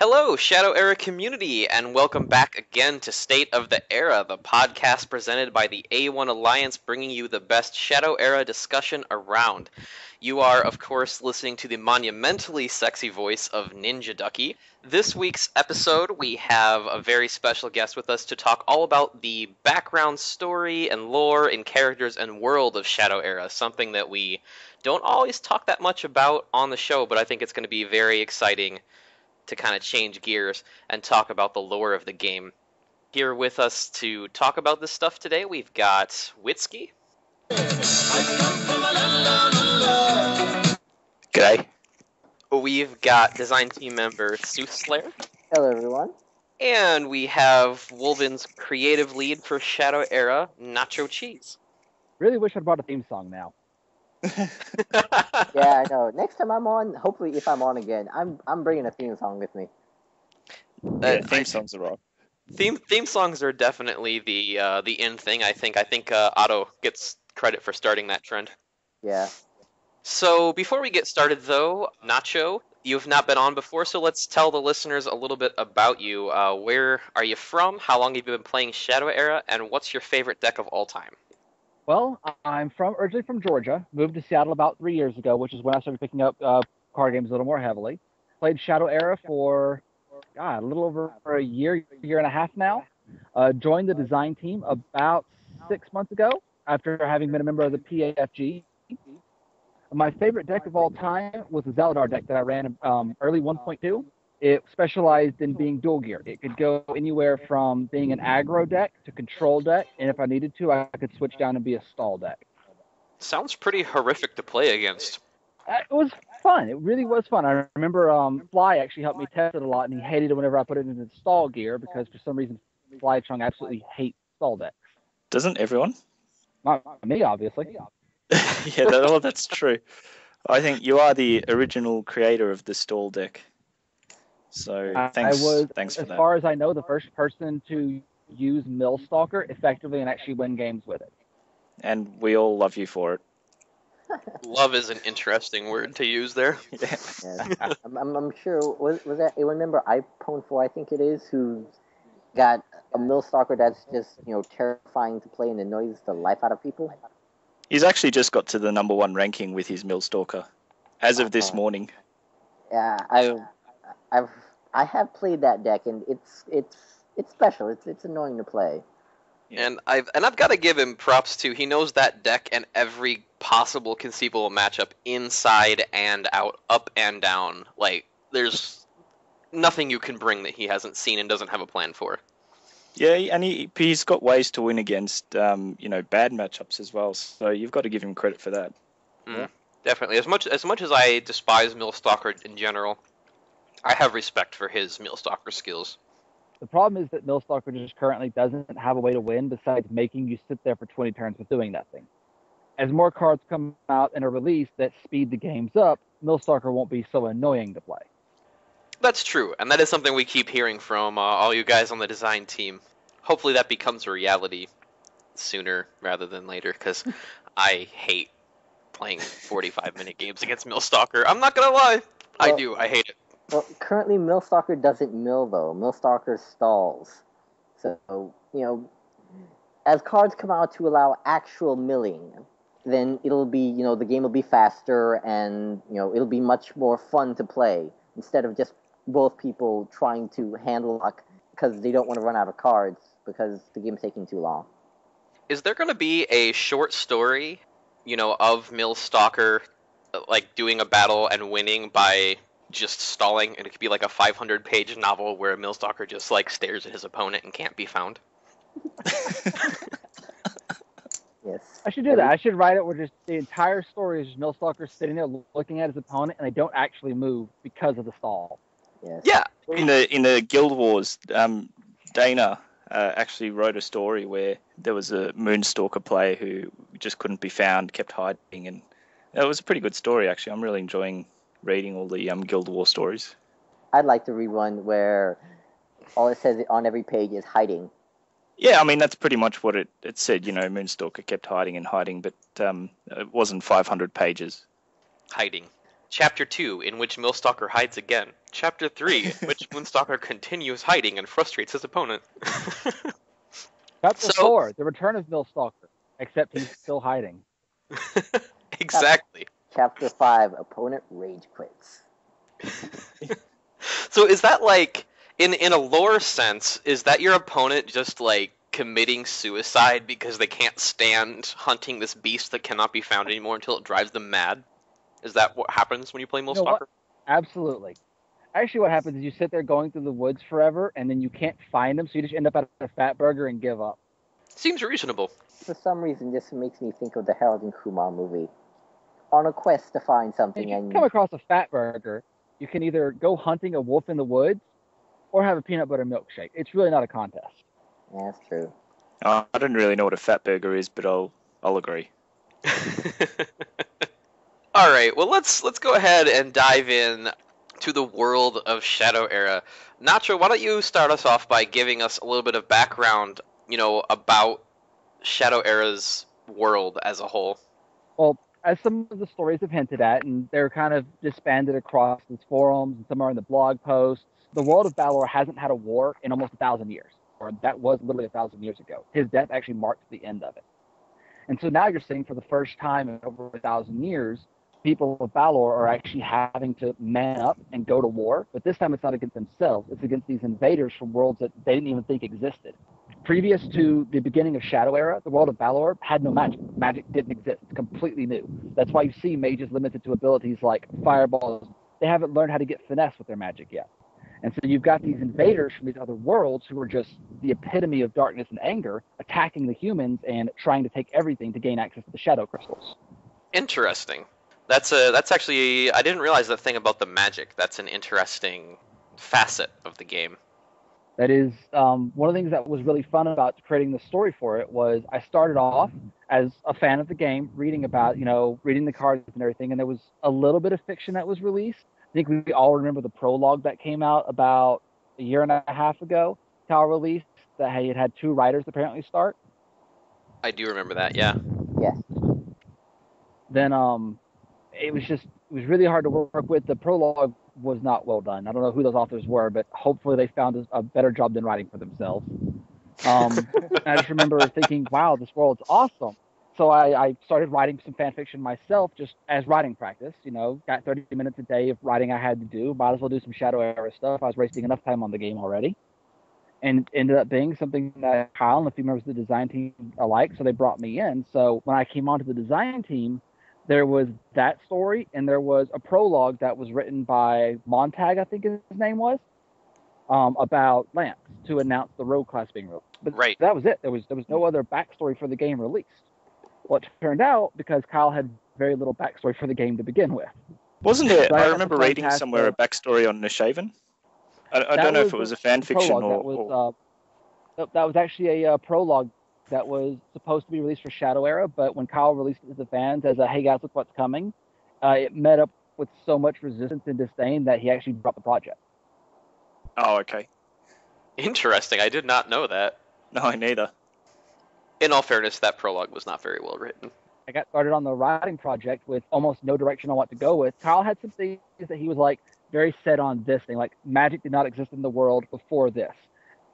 Hello, Shadow Era community, and welcome back again to State of the Era, the podcast presented by the A1 Alliance, bringing you the best Shadow Era discussion around. You are, of course, listening to the monumentally sexy voice of NinjaDucky. This week's episode, we have a very special guest with us to talk all about the background story and lore and characters and world of Shadow Era, something that we don't always talk that much about on the show, but I think it's going to be very exciting to kind of change gears and talk about the lore of the game. Here with us to talk about this stuff today, we've got Wtzky. G'day. We've got design team member Soothslyr. Hello, everyone. And we have Wulven's creative lead for Shadow Era, Nachyochez. Really wish I'd brought a theme song now. Yeah, I know. Next time I'm on, hopefully if I'm on again, I'm bringing a theme song with me. Theme songs are rock. Theme songs are definitely the in thing. I think Otto gets credit for starting that trend. Yeah. So before we get started, though, Nacho, you've not been on before, so let's tell the listeners a little bit about you. Where are you from? How long have you been playing Shadow Era? And what's your favorite deck of all time? Well, I'm originally from Georgia, moved to Seattle about 3 years ago, which is when I started picking up card games a little more heavily. Played Shadow Era for, a little over a year and a half now. Joined the design team about 6 months ago after having been a member of the PAFG. My favorite deck of all time was the Zeldar deck that I ran early 1.2. It specialized in being dual geared. It could go anywhere from being an aggro deck to control deck, and if I needed to, I could switch down and be a stall deck. Sounds pretty horrific to play against. It was fun. It really was fun. I remember Fly actually helped me test it a lot, and he hated it whenever I put it into stall gear because for some reason Fly Chung absolutely hates stall decks. Doesn't everyone? Not me, obviously. Yeah, that's true. I think you are the original creator of the stall deck. So thanks for that. As far as I know, the first person to use Millstalker effectively and actually win games with it. And we all love you for it. Love is an interesting word to use there. Yeah. Yeah. I'm sure, was that a member, iPone4, I think it is, who's got a Millstalker that's just, terrifying to play and annoys the life out of people? He's actually just got to the number 1 ranking with his Millstalker as of this morning. Yeah, I have played that deck, and it's special. It's annoying to play. Yeah. And I've got to give him props too. He knows that deck and every possible conceivable matchup inside and out, up and down. Like there's nothing you can bring that he hasn't seen and doesn't have a plan for. Yeah, and he's got ways to win against bad matchups as well. So you've got to give him credit for that. Definitely. As much as I despise Millstalker in general, I have respect for his Millstalker skills. The problem is that Millstalker just currently doesn't have a way to win besides making you sit there for 20 turns with doing nothing. As more cards come out and are released that speed the games up, Millstalker won't be so annoying to play. That's true, and that is something we keep hearing from all you guys on the design team. Hopefully that becomes a reality sooner rather than later, because I hate playing 45-minute games against Millstalker. I'm not going to lie. I do. I hate it. Well, currently Millstalker doesn't mill, though. Millstalker stalls. So, as cards come out to allow actual milling, then it'll be, the game will be faster and, it'll be much more fun to play instead of just both people trying to hand lock because they don't want to run out of cards because the game's taking too long. Is there going to be a short story, of Millstalker, like, doing a battle and winning by just stalling, and it could be like a 500-page novel where Millstalker just, stares at his opponent and can't be found? Yes. I should do that. I should write it where just the entire story is just Millstalker sitting there looking at his opponent, and they don't actually move because of the stall. Yes. Yeah. In the Guild Wars, Dana actually wrote a story where there was a Moonstalker player who just couldn't be found, kept hiding, and it was a pretty good story, actually. I'm really enjoying reading all the Guild War stories. I'd like to read one where all it says on every page is hiding. Yeah, I mean, that's pretty much what it said. Moonstalker kept hiding and hiding, but it wasn't 500 pages. Hiding. Chapter 2, in which Millstalker hides again. Chapter 3, in which Moonstalker continues hiding and frustrates his opponent. Chapter 4, the return of Millstalker, except he's still hiding. Exactly. Chapter 5, opponent rage quits. So is that like, in a lore sense, is that your opponent just like committing suicide because they can't stand hunting this beast that cannot be found anymore until it drives them mad? Is that what happens when you play Moonstalker? Absolutely. Actually, what happens is you sit there going through the woods forever, and then you can't find them, so you just end up at a fat burger and give up. Seems reasonable. For some reason, this makes me think of the Harold and Kumar movie. On a quest to find something, If you come across a fat burger, you can either go hunting a wolf in the woods or have a peanut butter milkshake. It's really not a contest. Yeah, that's true. I don't really know what a fat burger is, but I'll agree. All right, well let's go ahead and dive in to the world of Shadow Era. Nacho, why don't you start us off by giving us a little bit of background, about Shadow Era's world as a whole. Well, as some of the stories have hinted at, and they're kind of disbanded across these forums, and some are in the blog posts, the world of Balor hasn't had a war in almost 1,000 years, or that was literally 1,000 years ago. His death actually marked the end of it. And so now you're seeing for the first time in over 1,000 years, people of Balor are actually having to man up and go to war, but this time it's not against themselves, it's against these invaders from worlds that they didn't even think existed. Previous to the beginning of Shadow Era, the world of Balor had no magic. Magic didn't exist. It's completely new. That's why you see mages limited to abilities like fireballs. They haven't learned how to get finesse with their magic yet. And so you've got these invaders from these other worlds who are just the epitome of darkness and anger, attacking the humans and trying to take everything to gain access to the shadow crystals. Interesting. That's actually, I didn't realize that thing about the magic. That's an interesting facet of the game. That is one of the things that was really fun about creating the story for it was I started off as a fan of the game, reading about, reading the cards and everything, and there was a little bit of fiction that was released. I think we all remember the prologue that came out about a year and a half ago, Cal released, that it had 2 writers apparently start. I do remember that, yeah. Yes. Then it was really hard to work with. The prologue was not well done. I don't know who those authors were, but hopefully they found a better job than writing for themselves. I just remember thinking, wow, this world's awesome. So I started writing some fan fiction myself just as writing practice. Got 30 minutes a day of writing I had to do. Might as well do some Shadow Era stuff. I was wasting enough time on the game already. And it ended up being something that Kyle and a few members of the design team alike, so they brought me in. So when I came onto the design team, there was that story, and there was a prologue that was written by Montag, I think his name was, about Lance to announce the rogue class being released. But right. That was it. There was no other backstory for the game released. Well, it turned out because Kyle had very little backstory for the game to begin with. Wasn't it? So I remember reading somewhere a backstory on Nachyochez. I don't know if it was a fan fiction or... That was actually a prologue that was supposed to be released for Shadow Era, but when Kyle released it to the fans as a, hey guys, look what's coming, it met up with so much resistance and disdain that he actually dropped the project. Oh, okay. Interesting. I did not know that. No, neither. In all fairness, that prologue was not very well written. I got started on the writing project with almost no direction on what to go with. Kyle had some things that he was like very set on this thing, like magic did not exist in the world before this.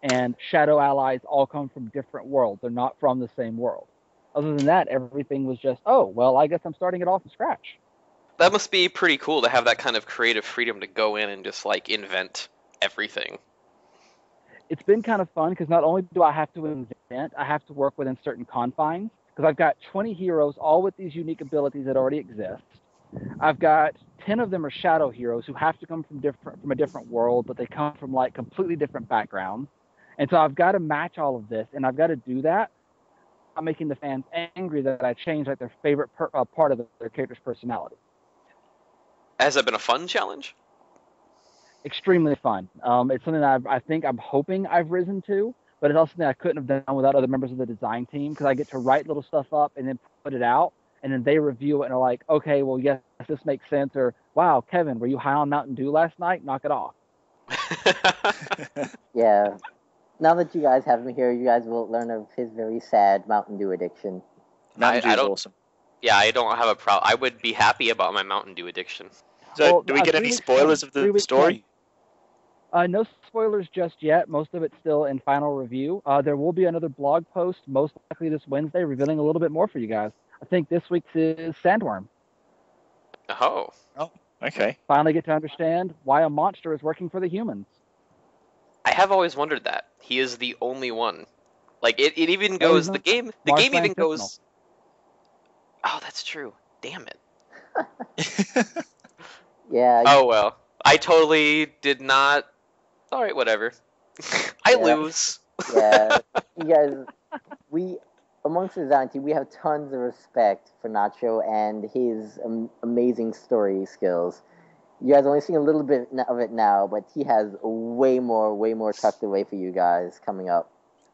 And shadow allies all come from different worlds. They're not from the same world. Other than that, everything was just, oh, well, I guess I'm starting it off from scratch. That must be pretty cool to have that kind of creative freedom to go in and just, like, invent everything. It's been kind of fun because not only do I have to invent, I have to work within certain confines. Because I've got 20 heroes, all with these unique abilities that already exist. I've got 10 of them are shadow heroes who have to come from a different world, but they come from, like, completely different backgrounds. And so I've got to match all of this, and I've got to do that. I'm making the fans angry that I changed like their favorite part of their character's personality. Has that been a fun challenge? Extremely fun. It's something that I'm hoping I've risen to, but it's also something I couldn't have done without other members of the design team because I get to write little stuff up and then put it out, and then they review it and are like, okay, well, yes, this makes sense, or wow, Kevin, were you high on Mountain Dew last night? Knock it off. Yeah. Now that you guys have him here, you guys will learn of his very sad Mountain Dew addiction. Mountain Dew is awesome. Yeah, I don't have a problem. I would be happy about my Mountain Dew addiction. So, do we get any spoilers of the story? No spoilers just yet. Most of it's still in final review. There will be another blog post, most likely this Wednesday, revealing a little bit more for you guys. I think this week's is Sandworm. Oh. Oh, okay. Finally get to understand why a monster is working for the humans. I have always wondered that. He is the only one. Like, it even goes... The game even goes... Oh, that's true. Damn it. Yeah. Oh, well. I totally did not... Alright, whatever. I lose. Yeah. You guys, amongst the design team, we have tons of respect for Nacho and his amazing story skills. You guys only seen a little bit of it now, but he has way more tucked away for you guys coming up.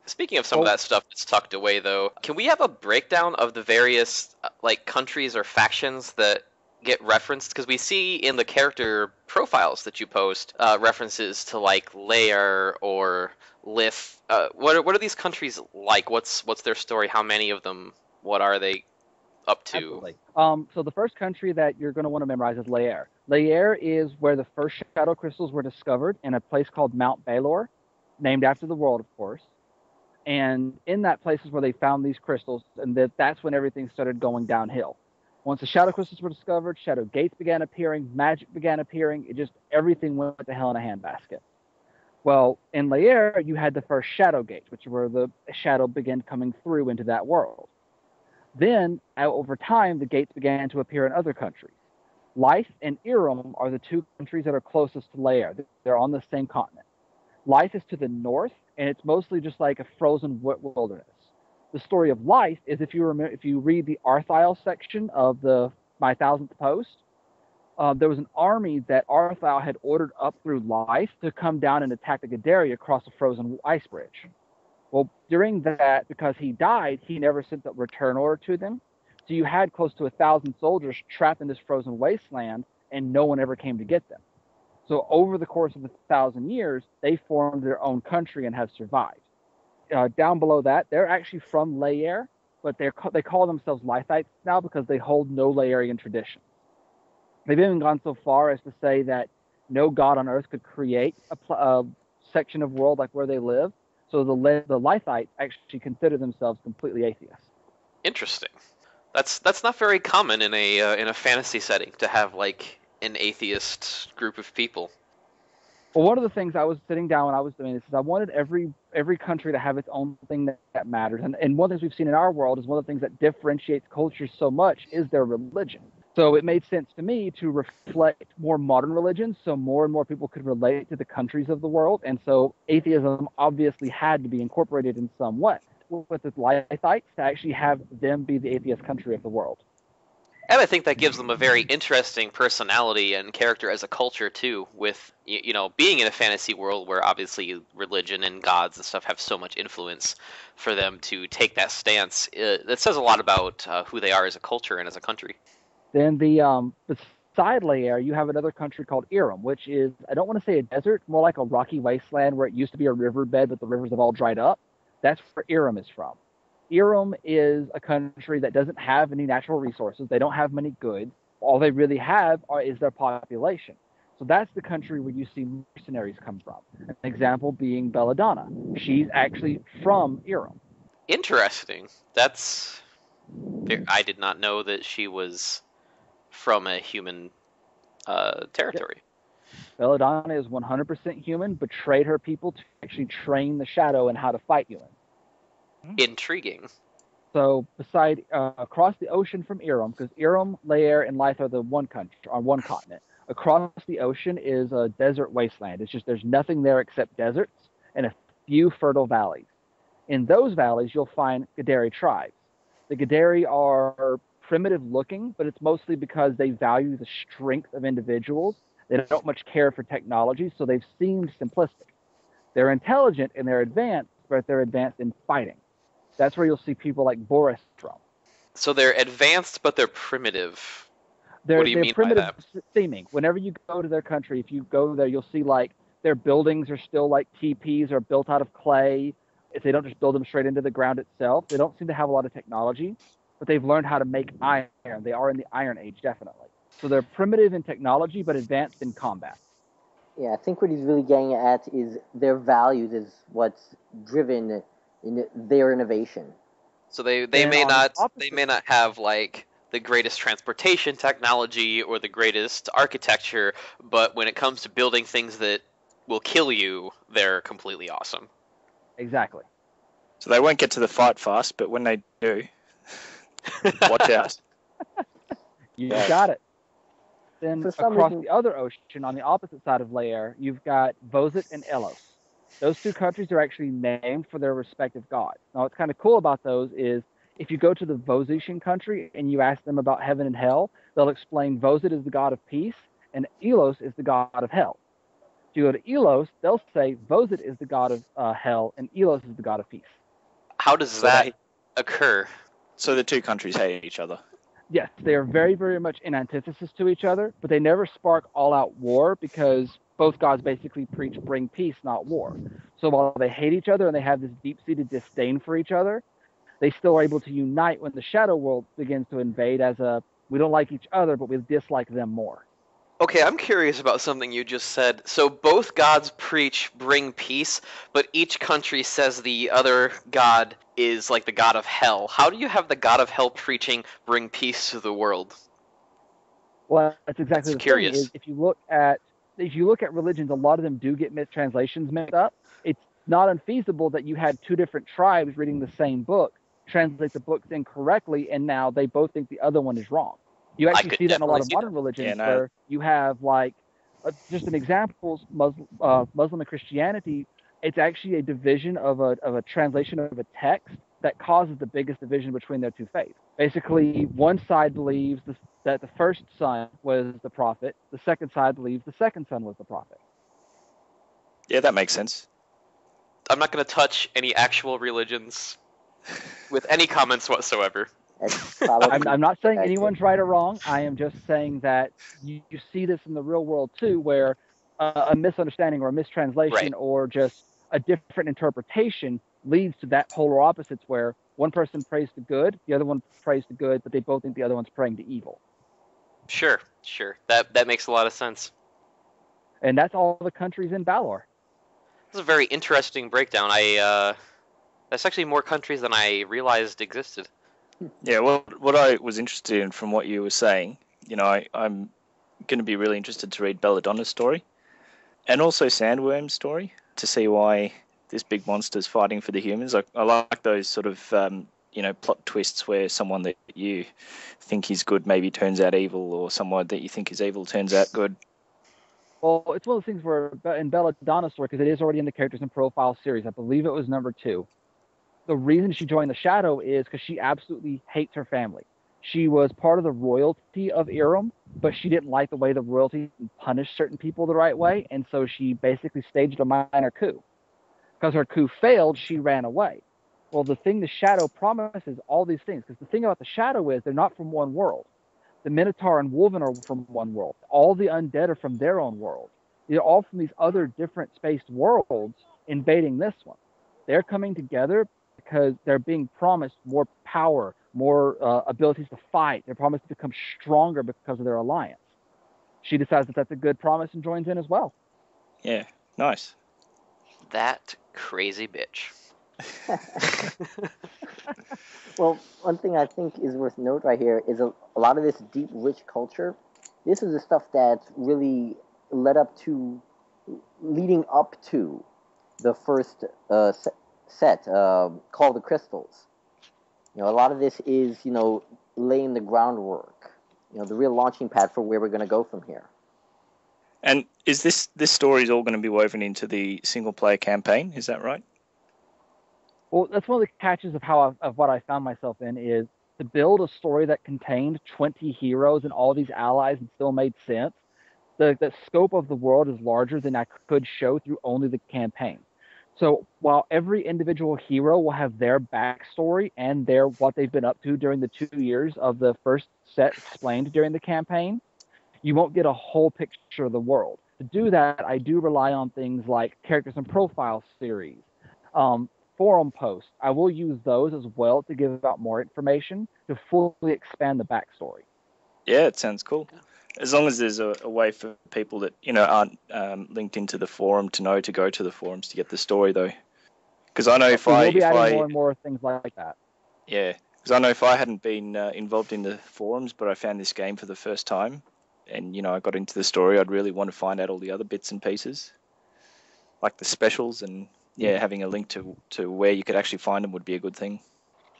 Speaking of some of that stuff that's tucked away, though, can we have a breakdown of the various countries or factions that get referenced? Because we see in the character profiles that you post references to Lair or Lith. What are these countries like? What's their story? How many of them? What are they up to? Absolutely. So the first country that you're going to want to memorize is Lair. Lair is where the first shadow crystals were discovered in a place called Mount Baelor, named after the world, of course. And in that place is where they found these crystals, and that's when everything started going downhill. Once the shadow crystals were discovered, shadow gates began appearing, magic began appearing. Everything went to hell in a handbasket. Well, in Lair, you had the first shadow gates, which were the shadow began coming through into that world. Then, over time, the gates began to appear in other countries. Lyth and Irem are the two countries that are closest to Lair. They're on the same continent. Lyth is to the north, and it's mostly just like a frozen wilderness. The story of Lyth is, if you read the Arthyl section of My Thousandth Post, there was an army that Arthyl had ordered up through Lyth to come down and attack the Gadari across a frozen ice bridge. Well, during that, because he died, he never sent a return order to them. So you had close to 1,000 soldiers trapped in this frozen wasteland, and no one ever came to get them. So over the course of 1,000 years, they formed their own country and have survived. Down below that, they're actually from Lair, but they call themselves Lythites now because they hold no Lairian tradition. They've even gone so far as to say that no god on earth could create a section of world like where they live. So the Lythites actually consider themselves completely atheists. Interesting. That's not very common in a fantasy setting to have an atheist group of people. Well, one of the things I was sitting down when I was doing this is I wanted every country to have its own thing that matters. And one of the things we've seen in our world is one of the things that differentiates cultures so much is their religion. So it made sense to me to reflect more modern religions so more and more people could relate to the countries of the world. And so atheism obviously had to be incorporated in some way with the Lythites to actually have them be the atheist country of the world. And I think that gives them a very interesting personality and character as a culture, too, with, being in a fantasy world where obviously religion and gods and stuff have so much influence for them to take that stance. That says a lot about who they are as a culture and as a country. Then beside Lair, you have another country called Irem, which is, I don't want to say a desert, more like a rocky wasteland where it used to be a riverbed, but the rivers have all dried up. That's where Irem is from. Irem is a country that doesn't have any natural resources. They don't have many goods. All they really have is their population. So that's the country where you see mercenaries come from. An example being Belladonna. She's actually from Irem. Interesting. I did not know that she was from a human territory. Yep. Belladonna is 100% human, betrayed her people to actually train the shadow in how to fight humans. Intriguing. So, across the ocean from Irem, because Irem, Lair, and Lyth are the one country on one continent. Across the ocean is a desert wasteland. It's just there's nothing there except deserts and a few fertile valleys. In those valleys, you'll find Gadari tribes. The Gadari are primitive looking, but it's mostly because they value the strength of individuals. They don't much care for technology, so they've seemed simplistic. They're intelligent and they're advanced, but they're advanced in fighting. That's where you'll see people like Boris from. So they're advanced, but they're primitive. What do you mean by that? Seeming. Whenever you go to their country, if you go there, you'll see their buildings are still like teepees or built out of clay. If they don't just build them straight into the ground itself, they don't seem to have a lot of technology, but they've learned how to make iron. They are in the Iron Age, definitely. So they're primitive in technology, but advanced in combat. Yeah, I think what he's really getting at is their values is what's driven in their innovation. So they Then may on the not opposite- have like the greatest transportation technology or the greatest architecture, but when it comes to building things that will kill you, they're completely awesome. Exactly. So they won't get to the fight fast, but when they do, watch out. You Yeah. got it. Then For some across reason- the other ocean, on the opposite side of Lair, you've got Vozit and Elos. Those two countries are actually named for their respective gods. Now, what's kind of cool about those is if you go to the Vozetian country and you ask them about heaven and hell, they'll explain Vozit is the god of peace and Elos is the god of hell. If you go to Elos, they'll say Vozit is the god of hell and Elos is the god of peace. How does So that they- occur? So the two countries hate each other. Yes, they are very, very much in antithesis to each other, but they never spark all-out war because both gods basically preach bring peace, not war. So while they hate each other and they have this deep-seated disdain for each other, they still are able to unite when the Shadow World begins to invade as a, we don't like each other, but we dislike them more. Okay, I'm curious about something you just said. So both gods preach bring peace, but each country says the other god is like the god of hell. How do you have the god of hell preaching bring peace to the world? Well, that's exactly That's the curious. thing. Is if you look at religions, a lot of them do get mistranslations mixed up. It's not unfeasible that you had two different tribes reading the same book, translate the books incorrectly, and now they both think the other one is wrong. You actually could see that in a lot definitely of see modern religions Yeah, no. where you have like, just an example, Muslim and Christianity. It's actually a division of a translation of a text that causes the biggest division between their two faiths. Basically, one side believes that the first son was the prophet. The second side believes the second son was the prophet. Yeah, that makes sense. I'm not going to touch any actual religions with any comments whatsoever. That's probably I'm not saying accurate. anyone's right or wrong. I am just saying that you see this in the real world too, where a misunderstanding or a mistranslation Right. or just a different interpretation leads to that polar opposites where one person prays to good, the other one prays to good, but they both think the other one's praying to evil. Sure. That makes a lot of sense. And that's all the countries in Balor. This is a very interesting breakdown. That's actually more countries than I realized existed. Yeah, what I was interested in from what you were saying, I'm going to be really interested to read Belladonna's story and also Sandworm's story to see why this big monster's fighting for the humans. I like those sort of, plot twists where someone that you think is good maybe turns out evil, or someone that you think is evil turns out good. Well, it's one of those things where in Belladonna's story, because it is already in the Characters and Profile series, I believe it was number 2. The reason she joined the Shadow is because she absolutely hates her family. She was part of the royalty of Irem, but she didn't like the way the royalty punished certain people the right way, and so she basically staged a minor coup. Because her coup failed, she ran away. Well, the thing the Shadow promises all these things, because the thing about the Shadow is they're not from one world. The Minotaur and Wulven are from one world. All the undead are from their own world. They're all from these other different spaced worlds invading this one. They're coming together because they're being promised more power, more abilities to fight. They're promised to become stronger because of their alliance. She decides that that's a good promise and joins in as well. Yeah, nice. That crazy bitch. Well, one thing I think is worth note right here is a lot of this deep, rich culture. This is the stuff that really leading up to the first set called the Crystals. A lot of this is, laying the groundwork. The real launching pad for where we're going to go from here. And is this story is all going to be woven into the single player campaign? Is that right? Well, that's one of the catches of what I found myself in is to build a story that contained 20 heroes and all these allies and still made sense. The scope of the world is larger than I could show through only the campaign. So while every individual hero will have their backstory and what they've been up to during the 2 years of the first set explained during the campaign, you won't get a whole picture of the world. To do that, I do rely on things like Characters and Profile series, forum posts. I will use those as well to give out more information to fully expand the backstory. Yeah, it sounds cool. As long as there's a way for people that aren't linked into the forum to know to go to the forums to get the story, though. Because I know we'll be adding more and more things like that. Yeah, because I know if I hadn't been involved in the forums, but I found this game for the first time, and I got into the story, I'd really want to find out all the other bits and pieces, like the specials, and having a link to where you could actually find them would be a good thing.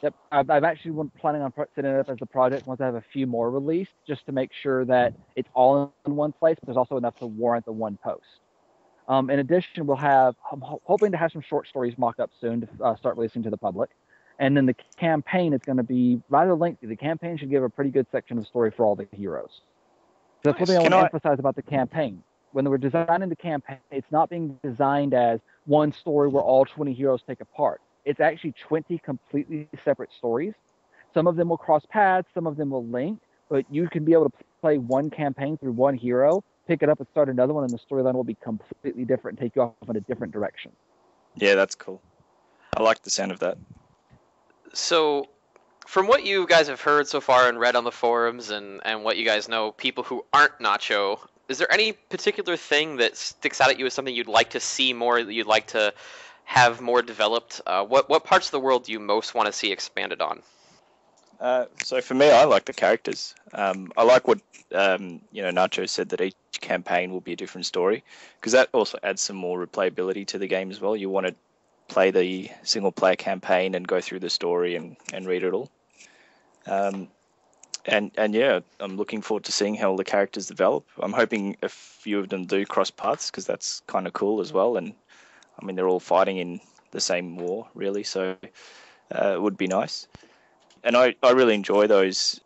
Yep, I've actually planning on setting it up as a project once I have a few more released, just to make sure that it's all in one place, but there's also enough to warrant the one post. In addition, I'm hoping to have some short stories mocked up soon to start releasing to the public. And then the campaign is going to be rather lengthy. The campaign should give a pretty good section of story for all the heroes. So that's one thing I want to emphasize about the campaign. When we're designing the campaign, it's not being designed as one story where all 20 heroes take a part. It's actually 20 completely separate stories. Some of them will cross paths, some of them will link, but you can be able to play one campaign through one hero, pick it up and start another one, and the storyline will be completely different and take you off in a different direction. Yeah, that's cool. I like the sound of that. So, from what you guys have heard so far and read on the forums and what you guys know, people who aren't Nacho, is there any particular thing that sticks out at you as something you'd like to see more, that you'd like to have more developed? What parts of the world do you most want to see expanded on? So for me, I like the characters. I like what Nacho said, that each campaign will be a different story, because that also adds some more replayability to the game as well. You want to play the single player campaign and go through the story and read it all. And yeah, I'm looking forward to seeing how all the characters develop. I'm hoping a few of them do cross paths, because that's kind of cool as well. And I mean, they're all fighting in the same war, really, so it would be nice. And I really enjoy those,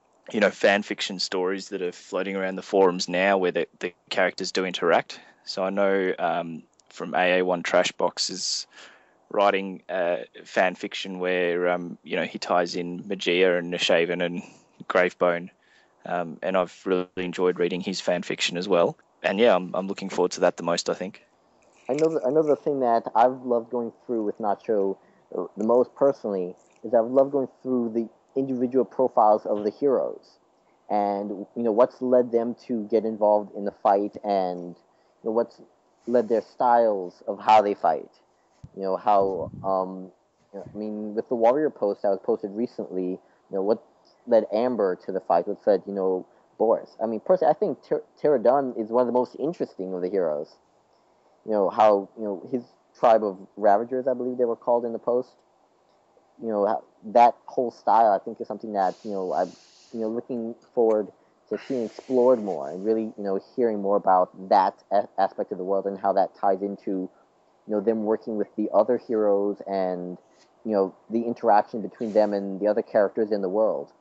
fan fiction stories that are floating around the forums now, where the characters do interact. So I know from AA1 Trashbox is writing fan fiction where he ties in Magia and Nishaven and Gravebone, and I've really enjoyed reading his fan fiction as well. And yeah, I'm looking forward to that the most, I think. I know the thing that I've loved going through with Nacho the most personally is I've loved going through the individual profiles of the heroes, and what's led them to get involved in the fight, and what's led their styles of how they fight. How I mean, with the warrior post that was posted recently, what led Amber to the fight, what led Boris. I mean, personally, I think Pterodon is one of the most interesting of the heroes. How his tribe of Ravagers, I believe they were called in the post. That whole style, I think, is something that I'm looking forward to seeing explored more, and really hearing more about that aspect of the world and how that ties into them working with the other heroes, and the interaction between them and the other characters in the world.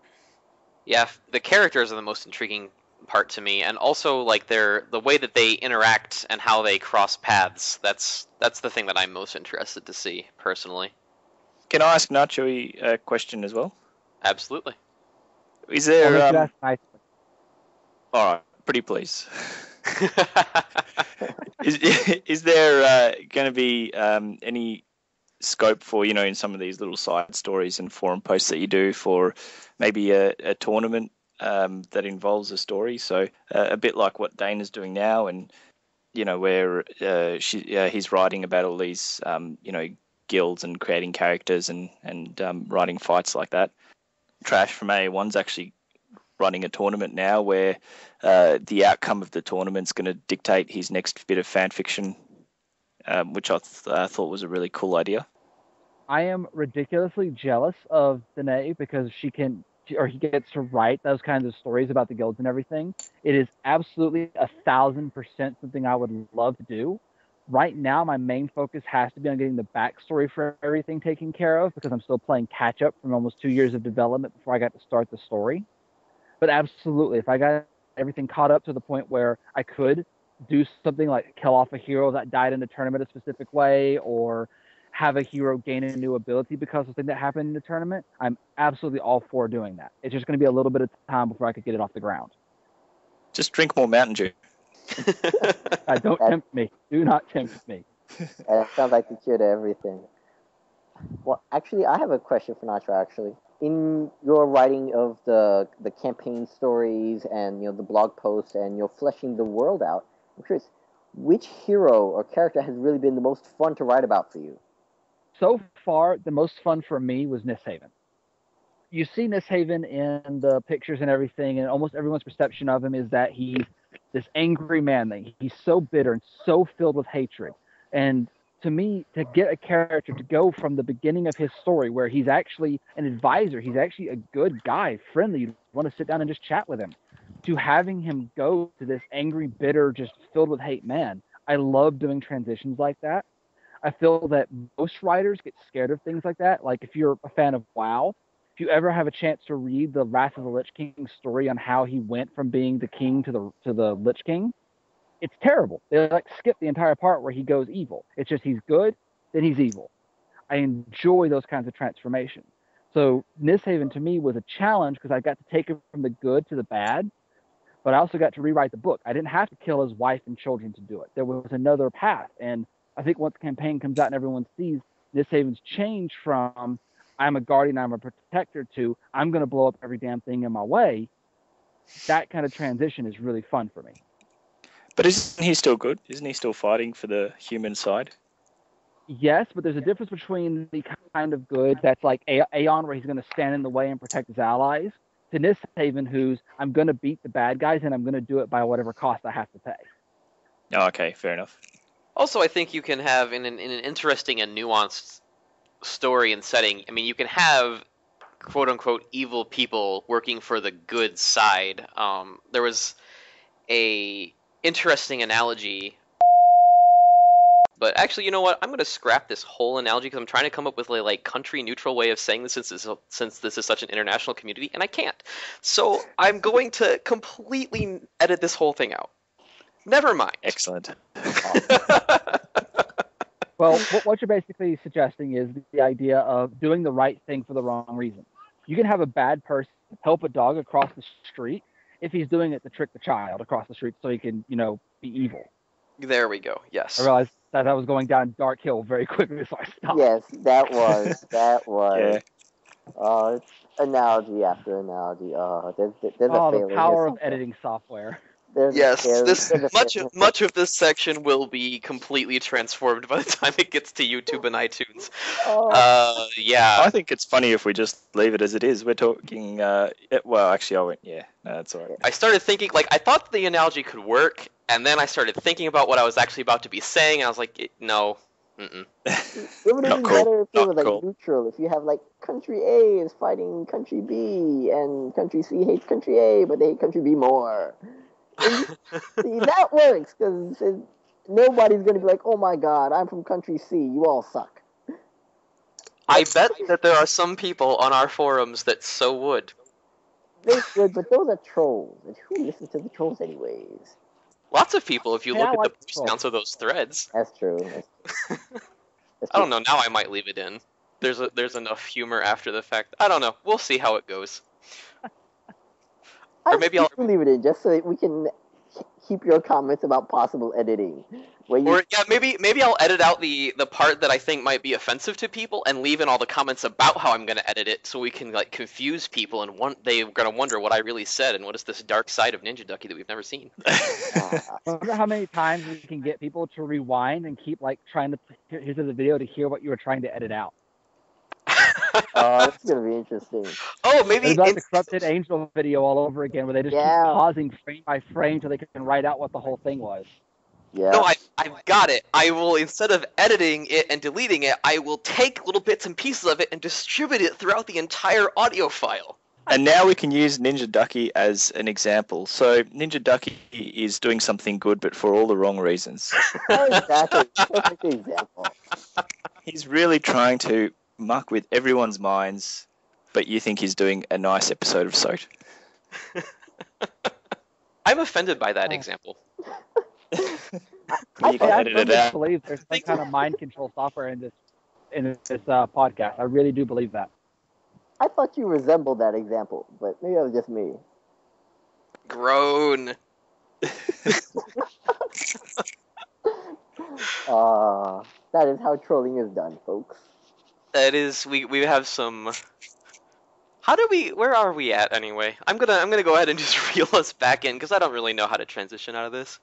Yeah, the characters are the most intriguing part to me, and also like the way that they interact and how they cross paths. That's the thing that I'm most interested to see personally. Can I ask Nacho a question as well? Absolutely. Is there Nice. all right, pretty please. Is there going to be any scope for in some of these little side stories and forum posts that you do for maybe a tournament that involves a story? So a bit like what Dane is doing now, and where he's writing about all these guilds and creating characters and writing fights like that. Trash from A1's actually running a tournament now where the outcome of the tournament's going to dictate his next bit of fan fiction, which I thought was a really cool idea. I am ridiculously jealous of Danae because he gets to write those kinds of stories about the guilds and everything. It is absolutely 1,000% something I would love to do. Right now, my main focus has to be on getting the backstory for everything taken care of, because I'm still playing catch up from almost 2 years of development before I got to start the story. But absolutely, if I got everything caught up to the point where I could do something like kill off a hero that died in the tournament a specific way, or have a hero gain a new ability because of something that happened in the tournament, I'm absolutely all for doing that. It's just going to be a little bit of time before I could get it off the ground. Just drink more Mountain Dew. Don't tempt me. Do not tempt me. That sounds like the cure to everything. Well, actually, I have a question for Nacho, actually. in your writing of the campaign stories and the blog posts and fleshing the world out, I'm curious, which hero or character has really been the most fun to write about for you? So far, the most fun for me was Nisshaven. You see Nisshaven in the pictures and everything, and almost everyone's perception of him is that he's this angry man. That he's so bitter and so filled with hatred. And to me, to get a character to go from the beginning of his story, where he's actually an advisor, he's actually a good guy, friendly, you want to sit down and just chat with him, to having him go to this angry, bitter, just filled with hate man. I love doing transitions like that. I feel that most writers get scared of things like that. Like if you're a fan of WoW, if you ever have a chance to read the Wrath of the Lich King story on how he went from being the king to the Lich King, it's terrible. They like skip the entire part where he goes evil. It's just he's good, then he's evil. I enjoy those kinds of transformations. So Nisshaven to me was a challenge because I got to take him from the good to the bad, but I also got to rewrite the book. I didn't have to kill his wife and children to do it. There was another path, and I think once the campaign comes out and everyone sees Nisshaven's change from I'm a guardian, I'm a protector to I'm going to blow up every damn thing in my way, that kind of transition is really fun for me. But isn't he still good? Isn't he still fighting for the human side? Yes, but there's a difference between the kind of good that's like Aeon, where he's going to stand in the way and protect his allies, to Nisshaven, who's I'm going to beat the bad guys and I'm going to do it by whatever cost I have to pay. Oh, okay, fair enough. Also, I think you can have in an interesting and nuanced story and setting. I mean, you can have quote unquote evil people working for the good side. There was a interesting analogy, but actually, you know what? I'm going to scrap this whole analogy because I'm trying to come up with a like country neutral way of saying this since this is such an international community, and I can't. So I'm going to completely edit this whole thing out. Never mind. Excellent. Well, what you're basically suggesting is the idea of doing the right thing for the wrong reason. You can have a bad person help a dog across the street if he's doing it to trick the child across the street so he can, be evil. There we go. Yes. I realized that I was going down dark hill very quickly, so I stopped. Yes, that was. Yeah. It's analogy after analogy. There's a the failing. power of editing software. Yes, much of this section will be completely transformed by the time it gets to YouTube and iTunes. Yeah. I think it's funny if we just leave it as it is. We're talking. Well, actually, I went. Yeah, no, that's all right. I started thinking, I thought the analogy could work, and then I started thinking about what I was actually about to be saying, and I was like, no. Mm-mm. It would have been better if it was neutral. If you have country A is fighting country B, and country C hates country A, but they hate country B more. See, that works because nobody's going to be like, oh my god, I'm from country C, you all suck. I bet that there are some people on our forums that so would. They would, but those are trolls. And who listens to the trolls anyways? Lots of people, if you look at the push trolls. counts of those threads. That's true. I don't know, now I might leave it in. There's enough humor after the fact. I don't know. We'll see how it goes. Or maybe I'll leave it in just so that we can keep your comments about possible editing. Maybe I'll edit out the part that I think might be offensive to people and leave in all the comments about how I'm going to edit it, so we can confuse people and they're going to wonder what I really said and what is this dark side of NinjaDucky that we've never seen. I wonder how many times we can get people to rewind and keep trying to hear the video to hear what you were trying to edit out. That's gonna be interesting. Oh, maybe it's like the Corrupted Angel video all over again, where they just keep pausing frame by frame so they can write out what the whole thing was. Yeah. No, I've got it. I will, instead of editing it and deleting it, I will take little bits and pieces of it and distribute it throughout the entire audio file. And now we can use NinjaDucky as an example. So NinjaDucky is doing something good, but for all the wrong reasons. Exactly. Perfect example. He's really trying to muck with everyone's minds, but you think he's doing a nice episode of Soat. I'm offended by that example. You can edit it out. I believe there's some kind of mind control software in this podcast. I really do believe that. I thought you resembled that example, but maybe that was just me. Groan. That is how trolling is done, folks. That is, we have some Where are we at anyway? I'm gonna go ahead and just reel us back in because I don't really know how to transition out of this.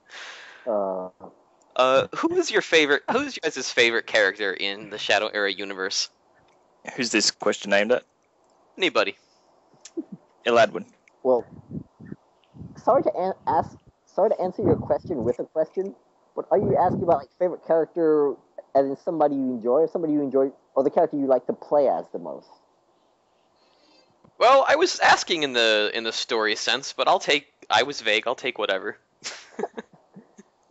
Who's your guys' favorite character in the Shadow Era universe? Who's this question aimed at? Anybody? Eladwin. Well, sorry to answer your question with a question, but are you asking about like favorite character as in somebody you enjoy, or the character you like to play as the most? Well, I was asking in the story sense, but I was vague. I'll take whatever.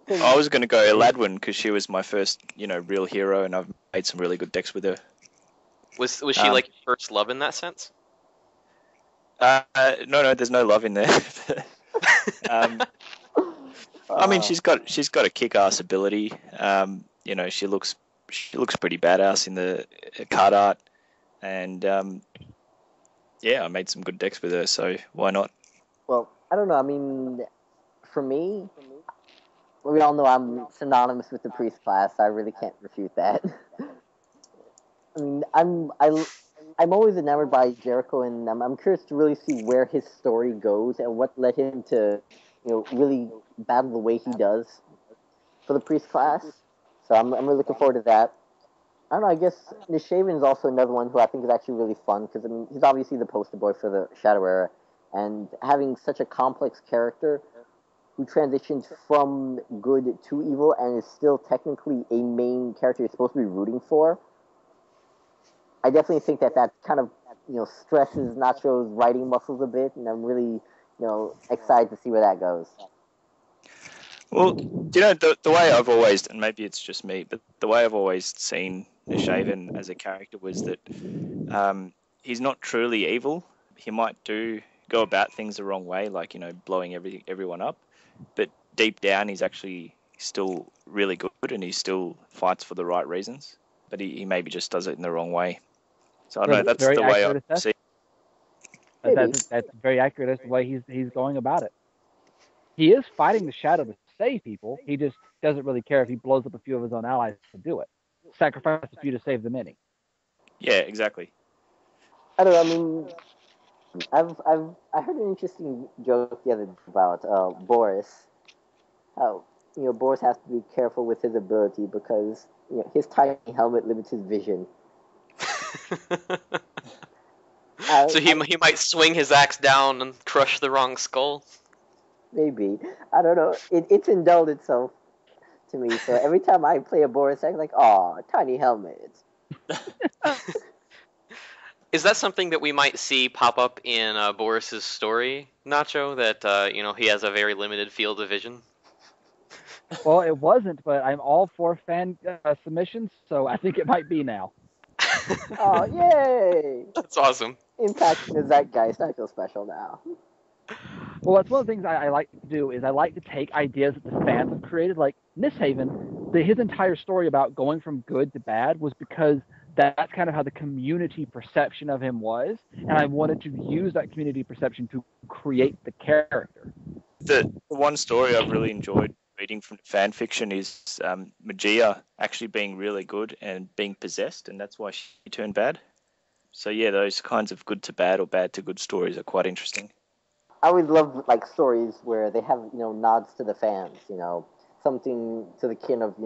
I was going to go Eladwin because she was my first, real hero, and I've made some really good decks with her. Was she like your first love in that sense? No, there's no love in there. I mean, she's got a kick-ass ability. She looks pretty badass in the card art, and I made some good decks with her, so why not? Well, I don't know. I mean, for me, we all know I'm synonymous with the priest class. So I really can't refute that. I mean, I'm always enamored by Jericho, and I'm curious to really see where his story goes and what led him to, really battle the way he does for the priest class. So I'm really looking forward to that. I don't know, I guess Nishaven is also another one who I think is actually really fun, because he's obviously the poster boy for the Shadow Era, and having such a complex character who transitions from good to evil and is still technically a main character you're supposed to be rooting for, I definitely think that kind of, stresses Nacho's writing muscles a bit, and I'm really, excited to see where that goes. Well, the way I've always, and maybe it's just me, but the way I've always seen Nishaven as a character was that he's not truly evil. He might go about things the wrong way, like, blowing everyone up, but deep down he's actually still really good, and he still fights for the right reasons, but he maybe just does it in the wrong way. So I don't know, that's the way I see it. That's very accurate as the way he's going about it. He is fighting the shadow to save people. He just doesn't really care if he blows up a few of his own allies to do it. Sacrifice a few to save the many. Yeah, exactly. I don't know. I mean, I heard an interesting joke the other day about Boris. How Boris has to be careful with his ability because his tiny helmet limits his vision. So he might swing his axe down and crush the wrong skull. Maybe. I don't know. It's indulged itself to me. So every time I play a Boris, I'm like, "Aw, tiny helmet." Is that something that we might see pop up in Boris's story, Nacho? That he has a very limited field of vision. Well, it wasn't, but I'm all for fan submissions, so I think it might be now. Oh, yay! That's awesome. Impacting the zeitgeist. I feel special now. Well, that's one of the things I like to do is I like to take ideas that the fans have created, like Nishaven. His entire story about going from good to bad was because that's kind of how the community perception of him was, and I wanted to use that community perception to create the character. The one story I've really enjoyed reading from fan fiction is Magia actually being really good and being possessed, and that's why she turned bad. So yeah, those kinds of good to bad or bad to good stories are quite interesting. I always love stories where they have nods to the fans. Something to the kin of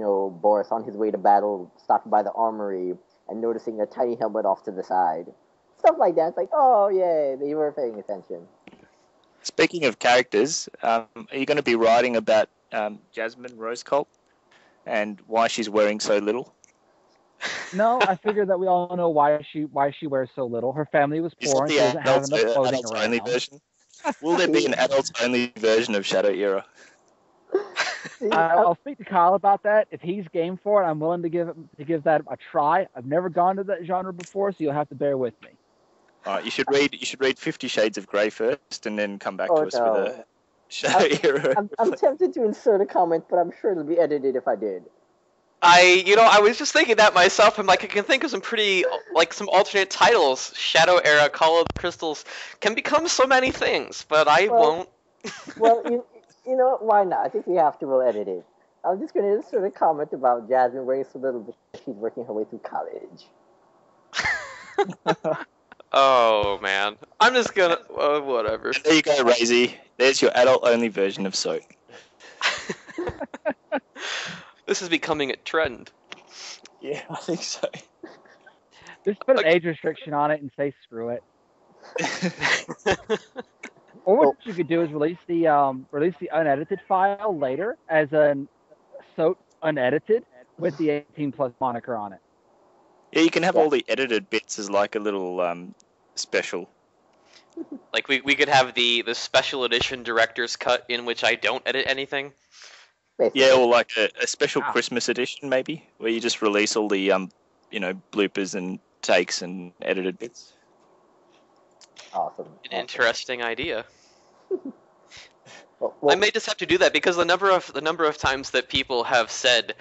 Boris on his way to battle, stopping by the armory and noticing a tiny helmet off to the side. Stuff like that. It's like, oh yay, they were paying attention. Speaking of characters, are you going to be writing about Jasmine Rosecult and why she's wearing so little? No, I figured that we all know why she wears so little. Her family was poor and she doesn't have enough clothing around. Version? Will there be an adults-only version of Shadow Era? I'll speak to Kyle about that. If he's game for it, I'm willing to give that a try. I've never gone to that genre before, so you'll have to bear with me. All right, you should read 50 Shades of Grey first, and then come back to us with a Shadow Era. I'm tempted to insert a comment, but I'm sure it'll be edited if I did. I was just thinking that myself. I'm like, I can think of some some alternate titles. Shadow Era, Call of the Crystals can become so many things, but I won't. Well, you know what? Why not? I think we have to. We'll edit it. I'm just going to insert a comment about Jasmine wearing so little because she's working her way through college. Oh man, I'm just gonna whatever. And there you go, Razy. There's your adult-only version of soap. This is becoming a trend. Yeah, I think so. Just put an age restriction on it and say screw it. Or what you could do is release the unedited file later as an soap unedited with the 18+ moniker on it. Yeah, you can have all the edited bits as like a little special. Like we could have the special edition director's cut in which I don't edit anything. Basically. Yeah, or like a special Christmas edition maybe, where you just release all the bloopers and takes and edited bits. Awesome. An interesting idea. Well, I may just have to do that because the number of times that people have said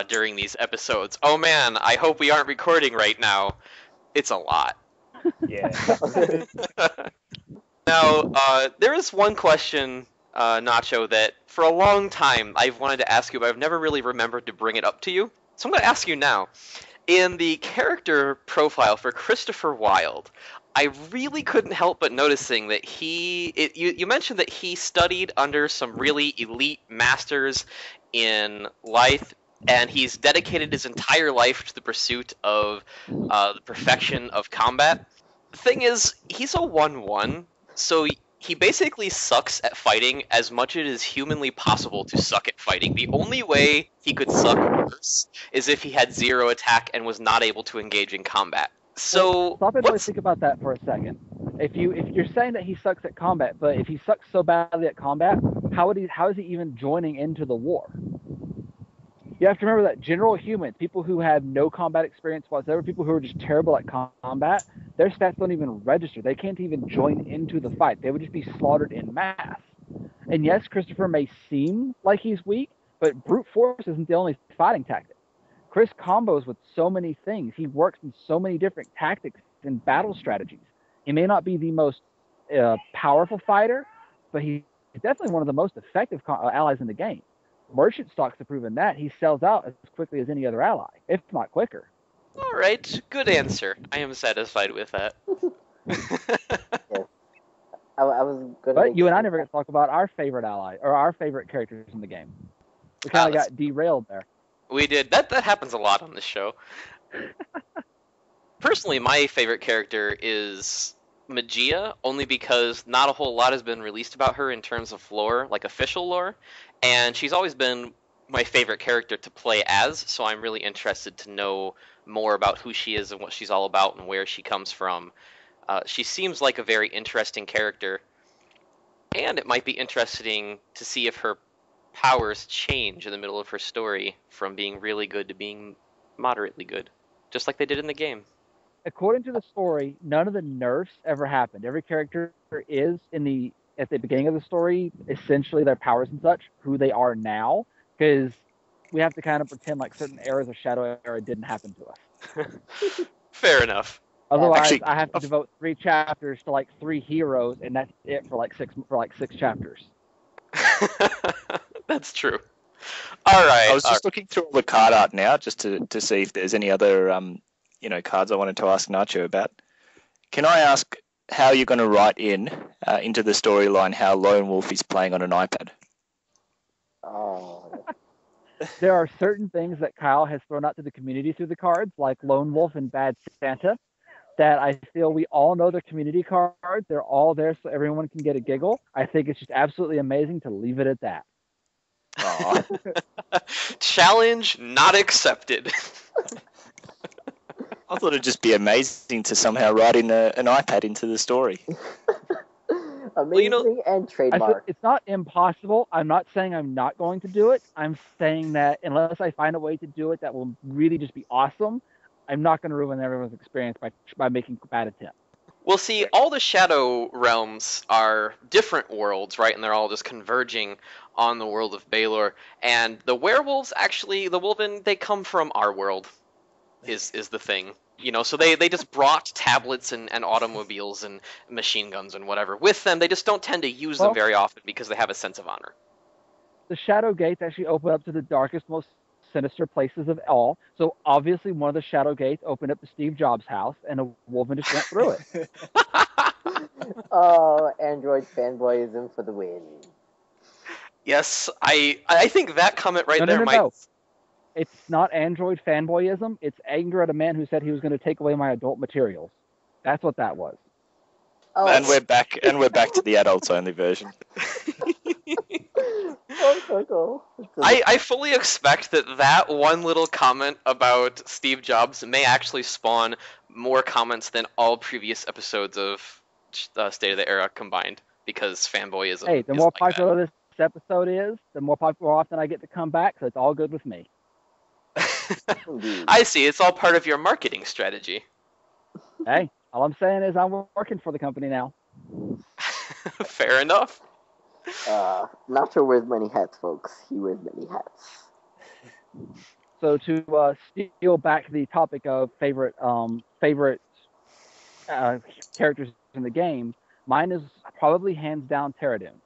during these episodes, "Oh man, I hope we aren't recording right now," it's a lot. Yeah. Now, there is one question, Nacho, that for a long time I've wanted to ask you, but I've never really remembered to bring it up to you. So I'm going to ask you now. In the character profile for Christopher Wilde, I really couldn't help but noticing that you mentioned that he studied under some really elite masters in life, and he's dedicated his entire life to the pursuit of the perfection of combat. The thing is, he's a 1/1, so he basically sucks at fighting as much as it is humanly possible to suck at fighting. The only way he could suck worse is if he had 0 attack and was not able to engage in combat. So Stop and really think about that for a second. If you're saying that he sucks at combat, but if he sucks so badly at combat, how is he even joining into the war? You have to remember that general humans, people who have no combat experience whatsoever, people who are just terrible at combat, their stats don't even register. They can't even join into the fight. They would just be slaughtered in mass. And yes, Christopher may seem like he's weak, but brute force isn't the only fighting tactic. Chris combos with so many things. He works in so many different tactics and battle strategies. He may not be the most powerful fighter, but he's definitely one of the most effective allies in the game. Merchant stocks have proven that. He sells out as quickly as any other ally, if not quicker. All right, good answer. I am satisfied with that. Yes. I was good. But you and I never get to talk about our favorite ally or our favorite characters in the game. We kind of got derailed there. We did. That happens a lot on this show. Personally, my favorite character is Magia, only because not a whole lot has been released about her in terms of lore, like official lore, and she's always been my favorite character to play as, so I'm really interested to know more about who she is and what she's all about and where she comes from. She seems like a very interesting character, and it might be interesting to see if her powers change in the middle of her story from being really good to being moderately good, just like they did in the game. According to the story, none of the nerfs ever happened. Every character is at the beginning of the story, essentially their powers and such, who they are now, because we have to kind of pretend like certain eras of Shadow Era didn't happen to us. Fair enough. Otherwise, Actually, I have to devote 3 chapters to like 3 heroes, and that's it for like 6 chapters. That's true. All right. I was just looking through all the card art now, just to see if there's any other cards I wanted to ask Nacho about. Can I ask how you're going to write into the storyline how Lone Wolf is playing on an iPad? Oh. There are certain things that Kyle has thrown out to the community through the cards, like Lone Wolf and Bad Santa, that I feel we all know the community cards. They're all there so everyone can get a giggle. I think it's just absolutely amazing to leave it at that. Challenge not accepted. I thought it'd just be amazing to somehow write in an iPad into the story. Amazing and trademark. It's not impossible. I'm not saying I'm not going to do it. I'm saying that unless I find a way to do it that will really just be awesome, I'm not going to ruin everyone's experience by making a bad attempt. Well, see, all the Shadow Realms are different worlds, right? And they're all just converging on the world of Baelor. And the werewolves, actually, the Wulven, they come from our world, is the thing. You know, so they just brought tablets and automobiles and machine guns and whatever with them. They just don't tend to use them very often because they have a sense of honor. The Shadow Gates actually open up to the darkest, most sinister places of all. So obviously one of the shadow gates opened up to Steve Jobs' house, and a Wulven just went through it. Oh, Android fanboyism for the win. Yes, I think that comment right there might. No. It's not Android fanboyism. It's anger at a man who said he was going to take away my adult materials. That's what that was. Oh, And we're back to the adults only version. I fully expect that one little comment about Steve Jobs may actually spawn more comments than all previous episodes of State of the Era combined, because fanboyism. Hey, the more popular this episode is, the more often I get to come back, so it's all good with me. I see. It's all part of your marketing strategy. Hey, all I'm saying is I'm working for the company now. Fair enough. Nacho wears many hats, folks. He wears many hats. So to steal back the topic of favorite characters in the game, mine is probably hands down Terradune.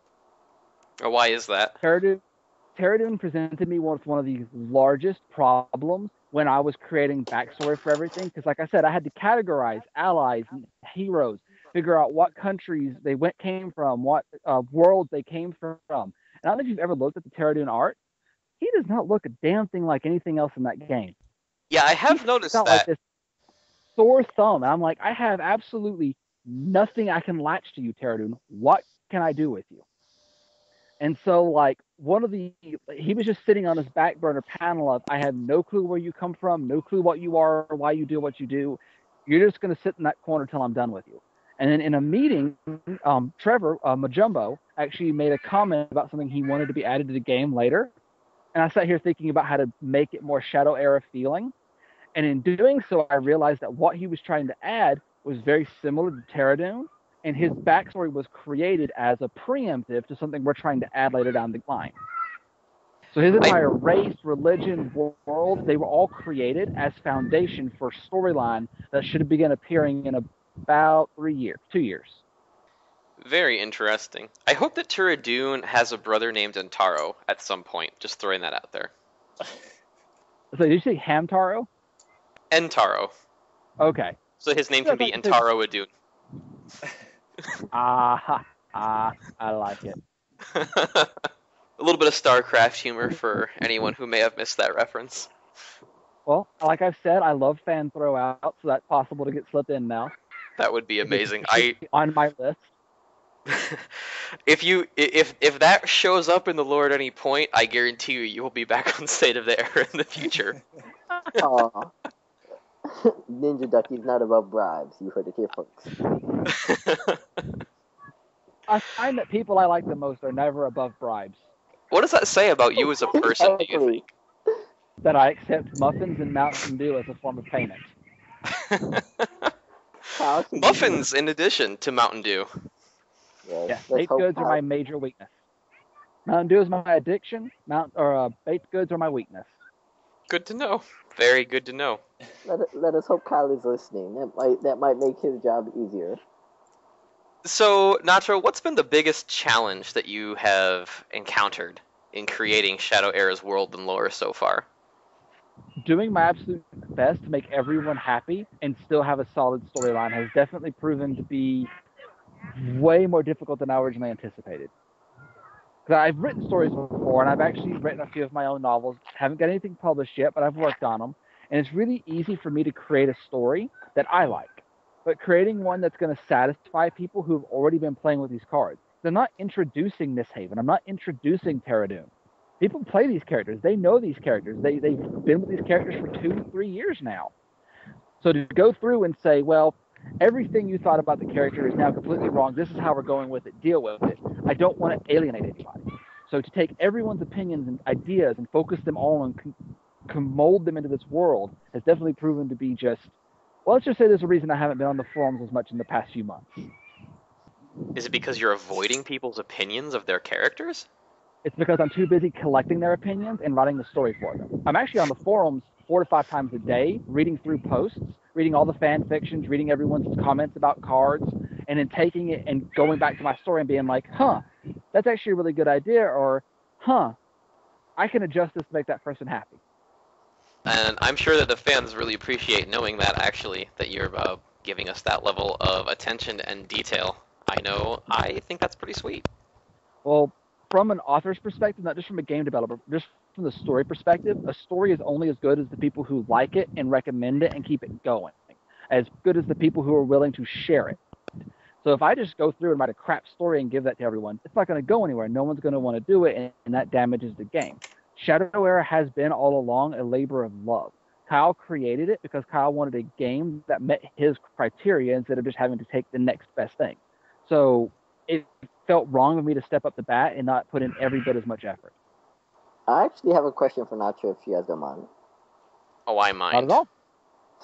Why is that? Terradune presented me with one of the largest problems when I was creating backstory for everything. Because, like I said, I had to categorize allies, heroes, figure out what countries they came from, what worlds they came from. And I don't know if you've ever looked at the Terradune art. He does not look a damn thing like anything else in that game. Yeah, I have noticed that. Like this sore thumb. And I'm like, I have absolutely nothing I can latch to you, Terradune. What can I do with you? And so, like, he was just sitting on this back burner panel of, I have no clue where you come from, no clue what you are, or why you do what you do. You're just going to sit in that corner till I'm done with you. And then in a meeting, Trevor Majumbo actually made a comment about something he wanted to be added to the game later. And I sat here thinking about how to make it more Shadow Era feeling. And in doing so, I realized that what he was trying to add was very similar to Terradune. And his backstory was created as a preemptive to something we're trying to add later down the line. So his entire race, religion, world, they were all created as foundation for storyline that should begin appearing in about 2 years. Very interesting. I hope that Terradune has a brother named Entaro at some point. Just throwing that out there. So did you say Hamtaro? Entaro. Okay. So his name can be Entaro Adune. I like it. A little bit of StarCraft humor for anyone who may have missed that reference. Well, like I've said, I love fan throw out, so that's possible to get slipped in now. That would be amazing. On my list. If that shows up in the lore at any point, I guarantee you will be back on State of the Era in the future. NinjaDucky's not above bribes. You heard it here, folks. I find that people I like the most are never above bribes. What does that say about you as a person, do you think? That I accept muffins and Mountain Dew as a form of payment. Muffins in addition to Mountain Dew. Yeah, baked goods are my major weakness. Mountain Dew is my addiction. Baked goods are my weakness. Good to know. Very good to know. Let us hope Kyle is listening. That might make his job easier. So, Nacho, what's been the biggest challenge that you have encountered in creating Shadow Era's world and lore so far? Doing my absolute best to make everyone happy and still have a solid storyline has definitely proven to be way more difficult than I originally anticipated. Because I've written stories before, and I've actually written a few of my own novels. Haven't got anything published yet, but I've worked on them. And it's really easy for me to create a story that I like. But creating one that's going to satisfy people who've already been playing with these cards. They're not introducing Misthaven. I'm not introducing Terradune. People play these characters. They know these characters. They've been with these characters for 2-3 years now. So to go through and say, well, everything you thought about the character is now completely wrong. This is how we're going with it. Deal with it. I don't want to alienate anybody. So to take everyone's opinions and ideas and focus them all and mold them into this world has definitely proven to be just, well, let's just say there's a reason I haven't been on the forums as much in the past few months. Is it because you're avoiding people's opinions of their characters? It's because I'm too busy collecting their opinions and writing the story for them. I'm actually on the forums 4 to 5 times a day, reading through posts, reading all the fan fictions, reading everyone's comments about cards, and then taking it and going back to my story and being like, that's actually a really good idea, or, I can adjust this to make that person happy. and I'm sure that the fans really appreciate knowing that, actually, that you're giving us that level of attention and detail. I think that's pretty sweet. Well, from an author's perspective, not just from a game developer, just from the story perspective, a story is only as good as the people who like it and recommend it and keep it going, as good as the people who are willing to share it. So if I just go through and write a crap story and give that to everyone, it's not going to go anywhere. No one's going to want to do it, and that damages the game. Shadow Era has been all along a labor of love. Kyle created it because Kyle wanted a game that met his criteria instead of just having to take the next best thing. So it felt wrong of me to step up the bat and not put in every bit as much effort. I actually have a question for Nacho, if you guys don't mind. Oh, I mind. Not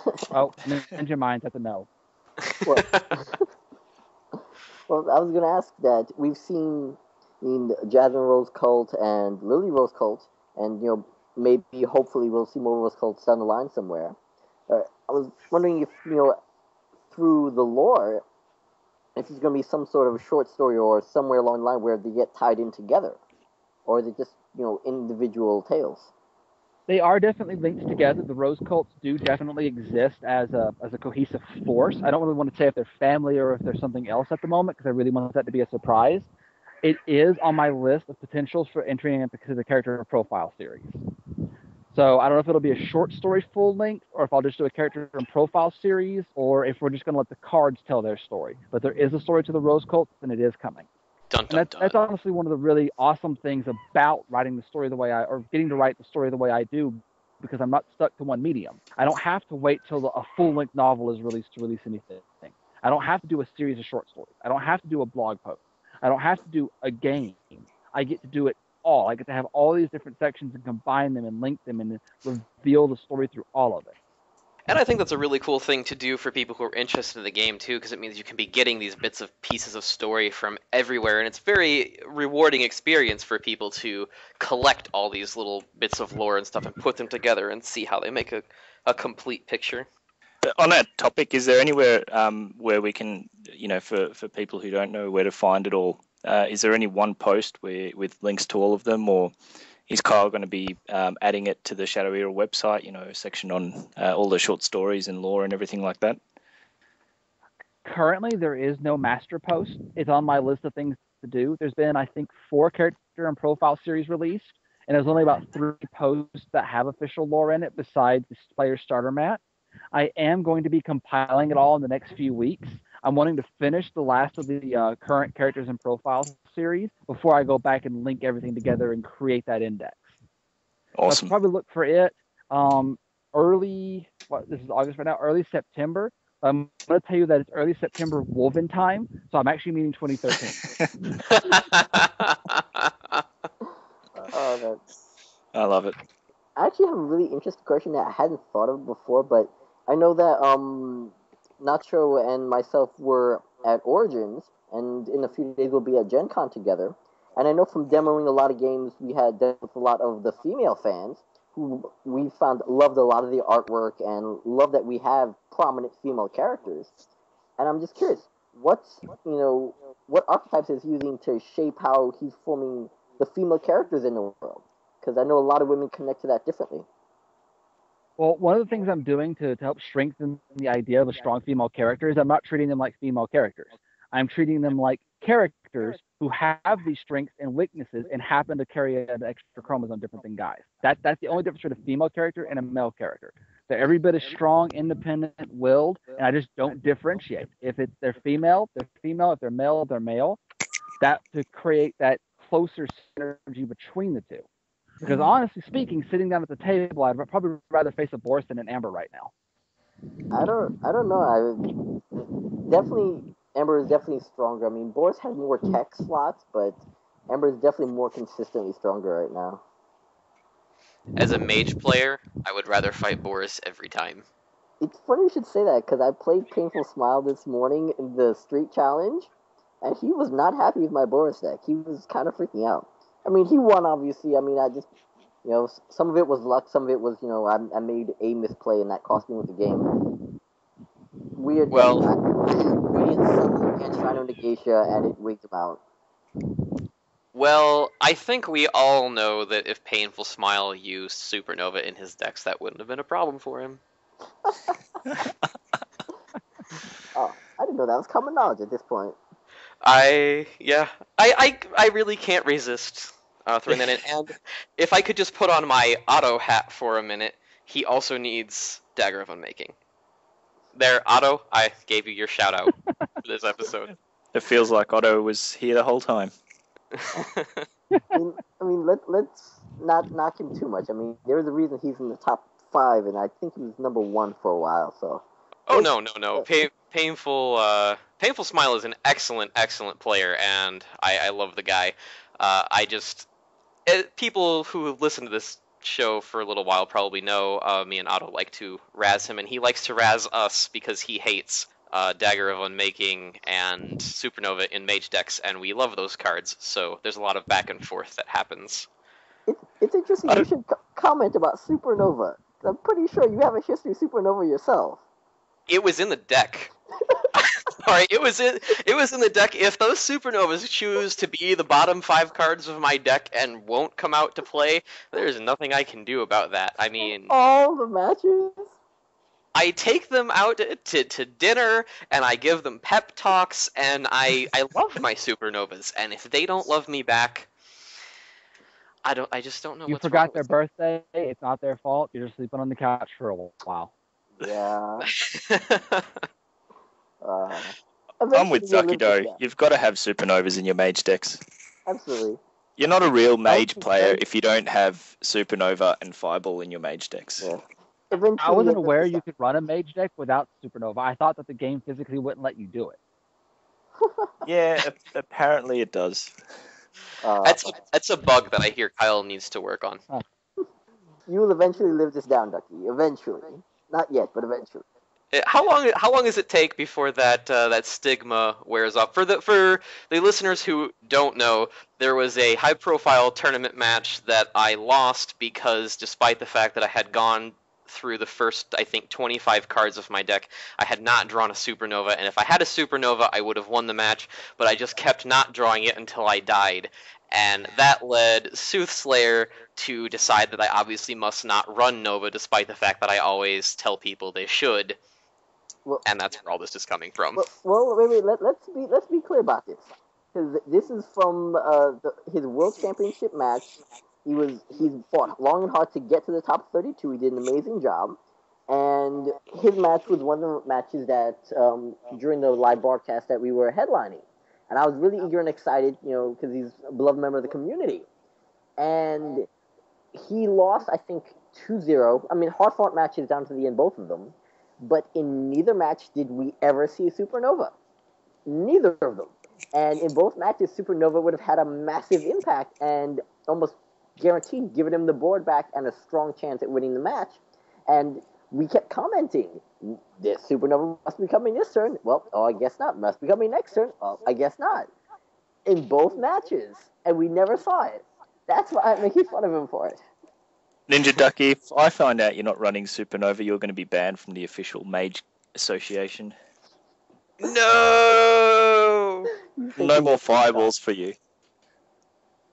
at all. Oh, Ninja minds at the no. Well, well, I was going to ask that we've seen Jasmine Rose Cult and Lily Rose Cult, and maybe hopefully we'll see more Rose Cults down the line somewhere. I was wondering if through the lore, if there's going to be some sort of short story or somewhere along the line where they get tied in together, or is it just individual tales? They are definitely linked together. The Rose Cults do definitely exist as a cohesive force. I don't really want to say if they're family or if they're something else at the moment, because I really want that to be a surprise. It is on my list of potentials for entering into the character profile series. So I don't know if it'll be a short story full length, or if I'll just do a character and profile series, or if we're just going to let the cards tell their story. But there is a story to the Rose Cults, and it is coming. Dun, dun, dun. That's honestly one of the really awesome things about writing the story the way or getting to write the story the way I do, because I'm not stuck to one medium. I don't have to wait till a full-length novel is released to release anything. I don't have to do a series of short stories. I don't have to do a blog post. I don't have to do a game. I get to do it all. I get to have all these different sections and combine them and link them and reveal the story through all of it. And I think that's a really cool thing to do for people who are interested in the game, too, because it means you can be getting these bits of pieces of story from everywhere, and it's a very rewarding experience for people to collect all these little bits of lore and stuff and put them together and see how they make a complete picture. On that topic, is there anywhere where we can, for people who don't know where to find it all, is there any one post with links to all of them, or is Kyle going to be adding it to the Shadow Era website, a section on all the short stories and lore and everything like that? Currently, there is no master post. It's on my list of things to do. There's been, I think, 4 character and profile series released, and there's only about 3 posts that have official lore in it besides the player starter mat. I am going to be compiling it all in the next few weeks. I'm wanting to finish the last of the current characters and profiles series before I go back and link everything together and create that index. Awesome. I'll probably look for it this is August right now, early September. I'm going to tell you that it's early September Wulven time, so I'm actually meaning 2013. Oh, I love it. I actually have a really interesting question that I hadn't thought of before, but I know that Nacho and myself were at Origins, and in a few days we'll be at Gen Con together. And I know from demoing a lot of games, we had dealt with a lot of the female fans who we found loved a lot of the artwork and love that we have prominent female characters. And I'm just curious, what archetypes is he using to shape how he's forming the female characters in the world? Because I know a lot of women connect to that differently. Well, one of the things I'm doing to help strengthen the idea of a strong female character is I'm not treating them like female characters. I'm treating them like characters who have these strengths and weaknesses and happen to carry an extra chromosome different than guys. That's the only difference between a female character and a male character. They're every bit as strong, independent, willed, and I just don't differentiate. If they're female, they're female. If they're male, they're male. That to create that closer synergy between the two. Because honestly speaking, sitting down at the table, I'd probably rather face a Boris than an Amber right now. I don't know. Amber is definitely stronger. I mean, Boris has more tech slots, but Amber is definitely more consistently stronger right now. As a mage player, I would rather fight Boris every time. It's funny you should say that, because I played Painful Smile this morning in the Street Challenge, and he was not happy with my Boris deck. He was kind of freaking out. I mean, he won, obviously. I mean, I just, some of it was luck, some of it was, I made a misplay, and that cost me with the game. Weird. Well, Radiant Sun and Shine on Nachyochez, and it wigged him out. Well, I think we all know that if Painful Smile used Supernova in his decks, that wouldn't have been a problem for him. Oh, I didn't know that was common knowledge at this point. I really can't resist throwing that in. And if I could just put on my Otto hat for a minute, he also needs Dagger of Unmaking. There, Otto, I gave you your shout out for this episode. It feels like Otto was here the whole time. I mean, let's not knock him too much. I mean, there's a reason he's in the top 5, and I think he was number 1 for a while. So. Oh no! Painful Smile is an excellent player, and I love the guy. People who listen to this show for a little while probably know me and Otto like to razz him, and he likes to razz us because he hates Dagger of Unmaking and Supernova in Mage decks, and we love those cards. So there's a lot of back and forth that happens. It's interesting. You should comment about Supernova. I'm pretty sure you have a history of Supernova yourself. It was in the deck. Alright, it was in the deck. If those Supernovas choose to be the bottom 5 cards of my deck and won't come out to play, there's nothing I can do about that. I mean, all the matches? I take them out to dinner, and I give them pep talks, and I love my Supernovas, and if they don't love me back, I just don't know You what's forgot wrong their with birthday. It's not their fault. You're just sleeping on the couch for a while. Yeah. I'm with Wtzky though. You've got to have Supernovas in your Mage decks. Absolutely. You're not a real Mage player if you don't have Supernova and Fireball in your Mage decks. Yeah. I wasn't aware you could run a Mage deck without Supernova. I thought that the game physically wouldn't let you do it. Yeah, apparently it does. That's a bug that I hear Kyle needs to work on. You will eventually live this down, Ducky. Eventually. Not yet, but eventually. How long does it take before that stigma wears off? For the listeners who don't know, there was a high profile tournament match that I lost because despite the fact that I had gone through the first, I think, 25 cards of my deck, I had not drawn a Supernova, and if I had a Supernova, I would have won the match, but I just kept not drawing it until I died. And that led Soothslyr to decide that I obviously must not run Nova, despite the fact that I always tell people they should. Well, and that's where all this is coming from. Well, wait. Let's be clear about this, because this is from his World Championship match. He fought long and hard to get to the top 32. He did an amazing job, and his match was one of the matches that during the live broadcast that we were headlining, and I was really eager and excited, because he's a beloved member of the community, and he lost, I think, 2-0. I mean, hard-fought matches down to the end, both of them. But in neither match did we ever see a Supernova. Neither of them. And in both matches, Supernova would have had a massive impact and almost guaranteed giving him the board back and a strong chance at winning the match. And we kept commenting, this Supernova must be coming this turn. Well, I guess not. Must be coming next turn. I guess not. In both matches. And we never saw it. That's why I'm making fun of him for it. NinjaDucky, if I find out you're not running Supernova, you're going to be banned from the official Mage Association. No! No more fireballs for you.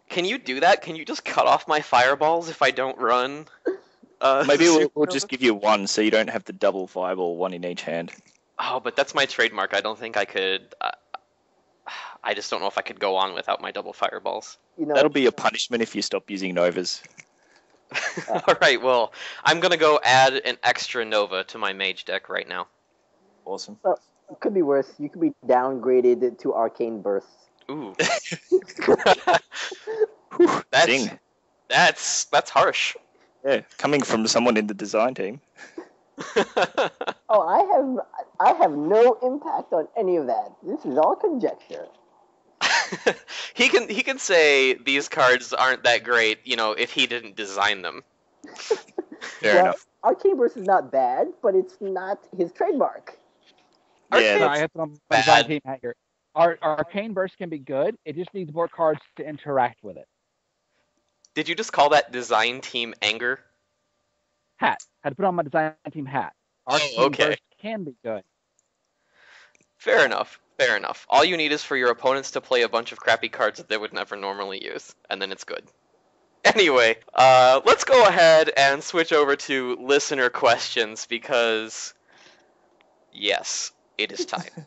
Can you do that? Can you just cut off my fireballs if I don't run? Maybe we'll just give you one so you don't have the double fireball, one in each hand. Oh, but that's my trademark. I don't think I could... I just don't know if I could go on without my double fireballs. That'll be your punishment if you stop using Novas. Alright, well, I'm going to go add an extra Nova to my Mage deck right now. Awesome. Well, it could be worse. You could be downgraded to Arcane Bursts. Ooh. That's harsh. Yeah, coming from someone in the design team. Oh, I have no impact on any of that. This is all conjecture. He can say these cards aren't that great, if he didn't design them. Fair enough. Arcane Burst is not bad, but it's not his trademark. Yeah, I have some design team hat here. Arcane Burst can be good. It just needs more cards to interact with it. Did you just call that design team anger? Hat. Had to put on my design team hat. Arcane okay. Burst can be good. Fair enough. Fair enough. All you need is for your opponents to play a bunch of crappy cards that they would never normally use, and then it's good. Anyway, let's go ahead and switch over to listener questions because, yes, it is time.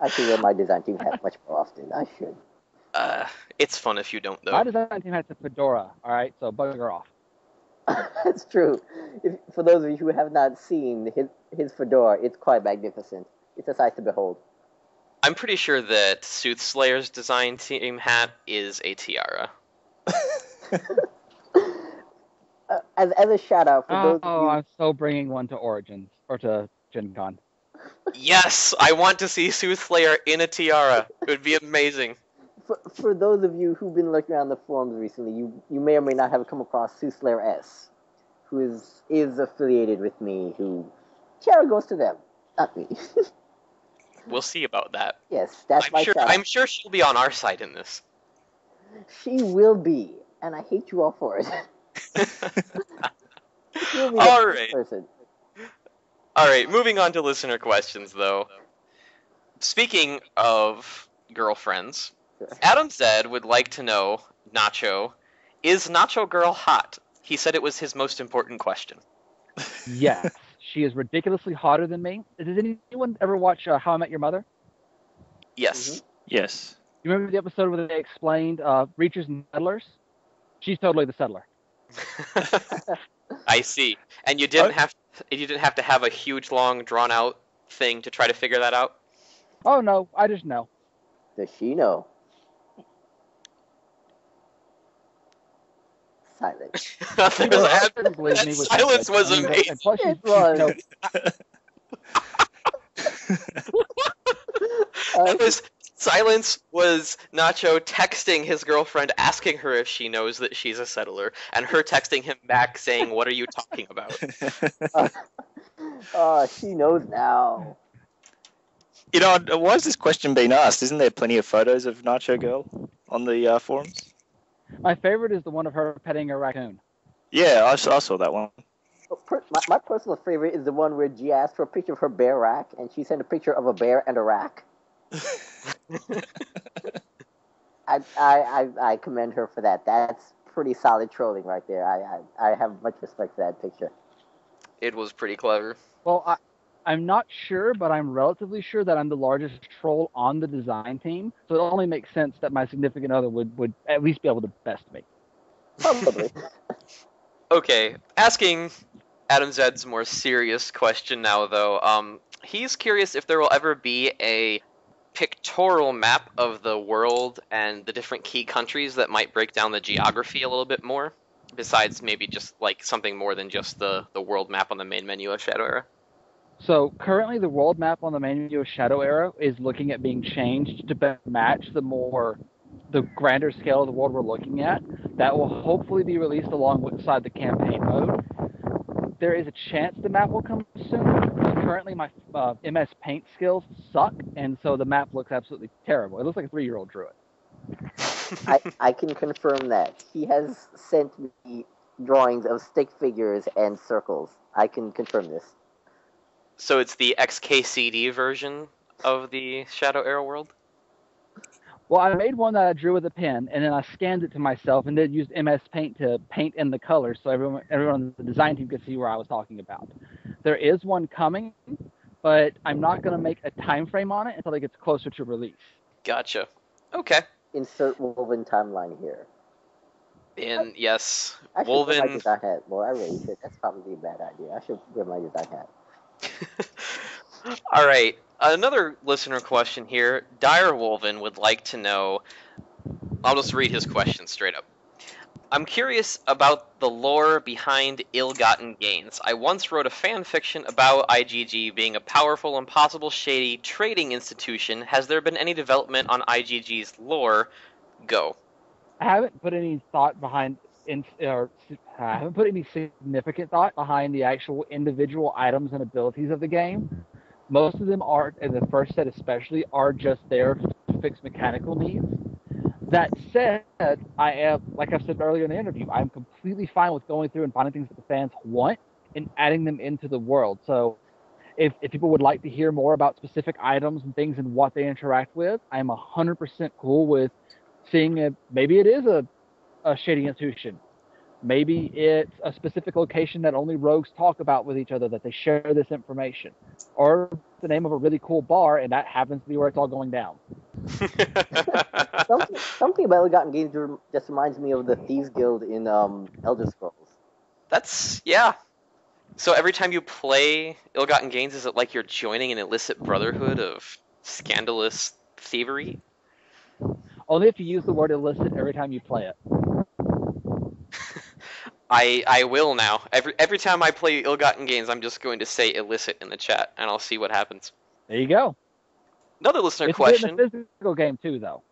I should wear my design team hat much more often. I should. It's fun if you don't, though. My design team has a fedora, all right? So bugger off. That's true. For those of you who have not seen his fedora, it's quite magnificent. It's a sight to behold. I'm pretty sure that Soothslyr's design team hat is a tiara. As a shout out for those of you... I'm so bringing one to Origins or to Gen Con. Yes, I want to see Soothslyr in a tiara. It would be amazing. For those of you who've been looking around the forums recently, you may or may not have come across Soothslyr S, who is affiliated with me, who tiara goes to them, not me. We'll see about that. Yes, that's my shout out. I'm sure she'll be on our side in this. She will be, and I hate you all for it. All right. All right, moving on to listener questions, though. Speaking of girlfriends, Adam Zed would like to know, Nacho, is Nacho Girl hot? He said it was his most important question. Yes, she is ridiculously hotter than me. Does anyone ever watch How I Met Your Mother? Yes. Mm-hmm. Yes. You remember the episode where they explained Reachers and Settlers? She's totally the settler. I see. And you didn't have to have a huge, long, drawn-out thing to try to figure that out? Oh, no. I just know. Does she know? Silence. Silence was amazing. Plus It was. Silence was Nacho texting his girlfriend asking her if she knows that she's a settler, and her texting him back saying, "What are you talking about?" She knows now. You know, why is this question being asked? Isn't there plenty of photos of Nacho Girl on the forums? My favorite is the one of her petting a raccoon. Yeah, I saw that one. My personal favorite is the one where G asked for a picture of her bear rack, and she sent a picture of a bear and a rack. I commend her for that. That's pretty solid trolling right there. I have much respect for that picture. It was pretty clever. Well, I'm not sure, but I'm relatively sure that I'm the largest troll on the design team, so it only makes sense that my significant other would at least be able to best me. Probably. Okay, asking Adam Zed's more serious question now, though. He's curious if there will ever be a pictorial map of the world and the different key countries that might break down the geography a little bit more, besides maybe just like something more than just the world map on the main menu of Shadow Era. So currently the world map on the main menu of Shadow Era is looking at being changed to better match the grander scale of the world we're looking at. That will hopefully be released alongside the campaign mode. There is a chance the map will come soon. Currently my MS Paint skills suck, and so the map looks absolutely terrible. It looks like a 3-year-old drew it. I can confirm that. He has sent me drawings of stick figures and circles. I can confirm this. So it's the XKCD version of the Shadow Era world? Well, I made one that I drew with a pen, and then I scanned it to myself, and then used MS Paint to paint in the colors so everyone on the design team could see where I was talking about. There is one coming, but I'm not going to make a time frame on it until it gets closer to release. Gotcha. Okay. Insert Wulven timeline here. Yes, I should wear my Wulven. design hat. Well, I really should. That's probably a bad idea. I should wear my design hat. All right. Another listener question here. Dire Wulven would like to know. I'll just read his question straight up. I'm curious about the lore behind ill-gotten gains. I once wrote a fan fiction about IGG being a powerful, impossible, shady trading institution. Has there been any development on IGG's lore? Go. I haven't put any thought behind, I haven't put any significant thought behind the actual individual items and abilities of the game. Most of them are, and the first set especially, are just there to fix mechanical needs. That said, I am, like I've said earlier in the interview, I'm completely fine with going through and finding things that the fans want and adding them into the world. So if people would like to hear more about specific items and things and what they interact with, I'm 100% cool with seeing if maybe it is a shady institution. Maybe it's a specific location that only rogues talk about with each other, that they share this information. Or the name of a really cool bar, and that happens to be where it's all going down. Something about Ill-Gotten Gains just reminds me of the Thieves Guild in Elder Scrolls. That's, yeah. So every time you play Ill-Gotten Gains, is it like you're joining an illicit brotherhood of scandalous thievery? Only if you use the word illicit every time you play it. I will now. Every time I play Ill-Gotten Gains, I'm just going to say illicit in the chat, and I'll see what happens. There you go. Another listener It's question. It's a physical game too, though.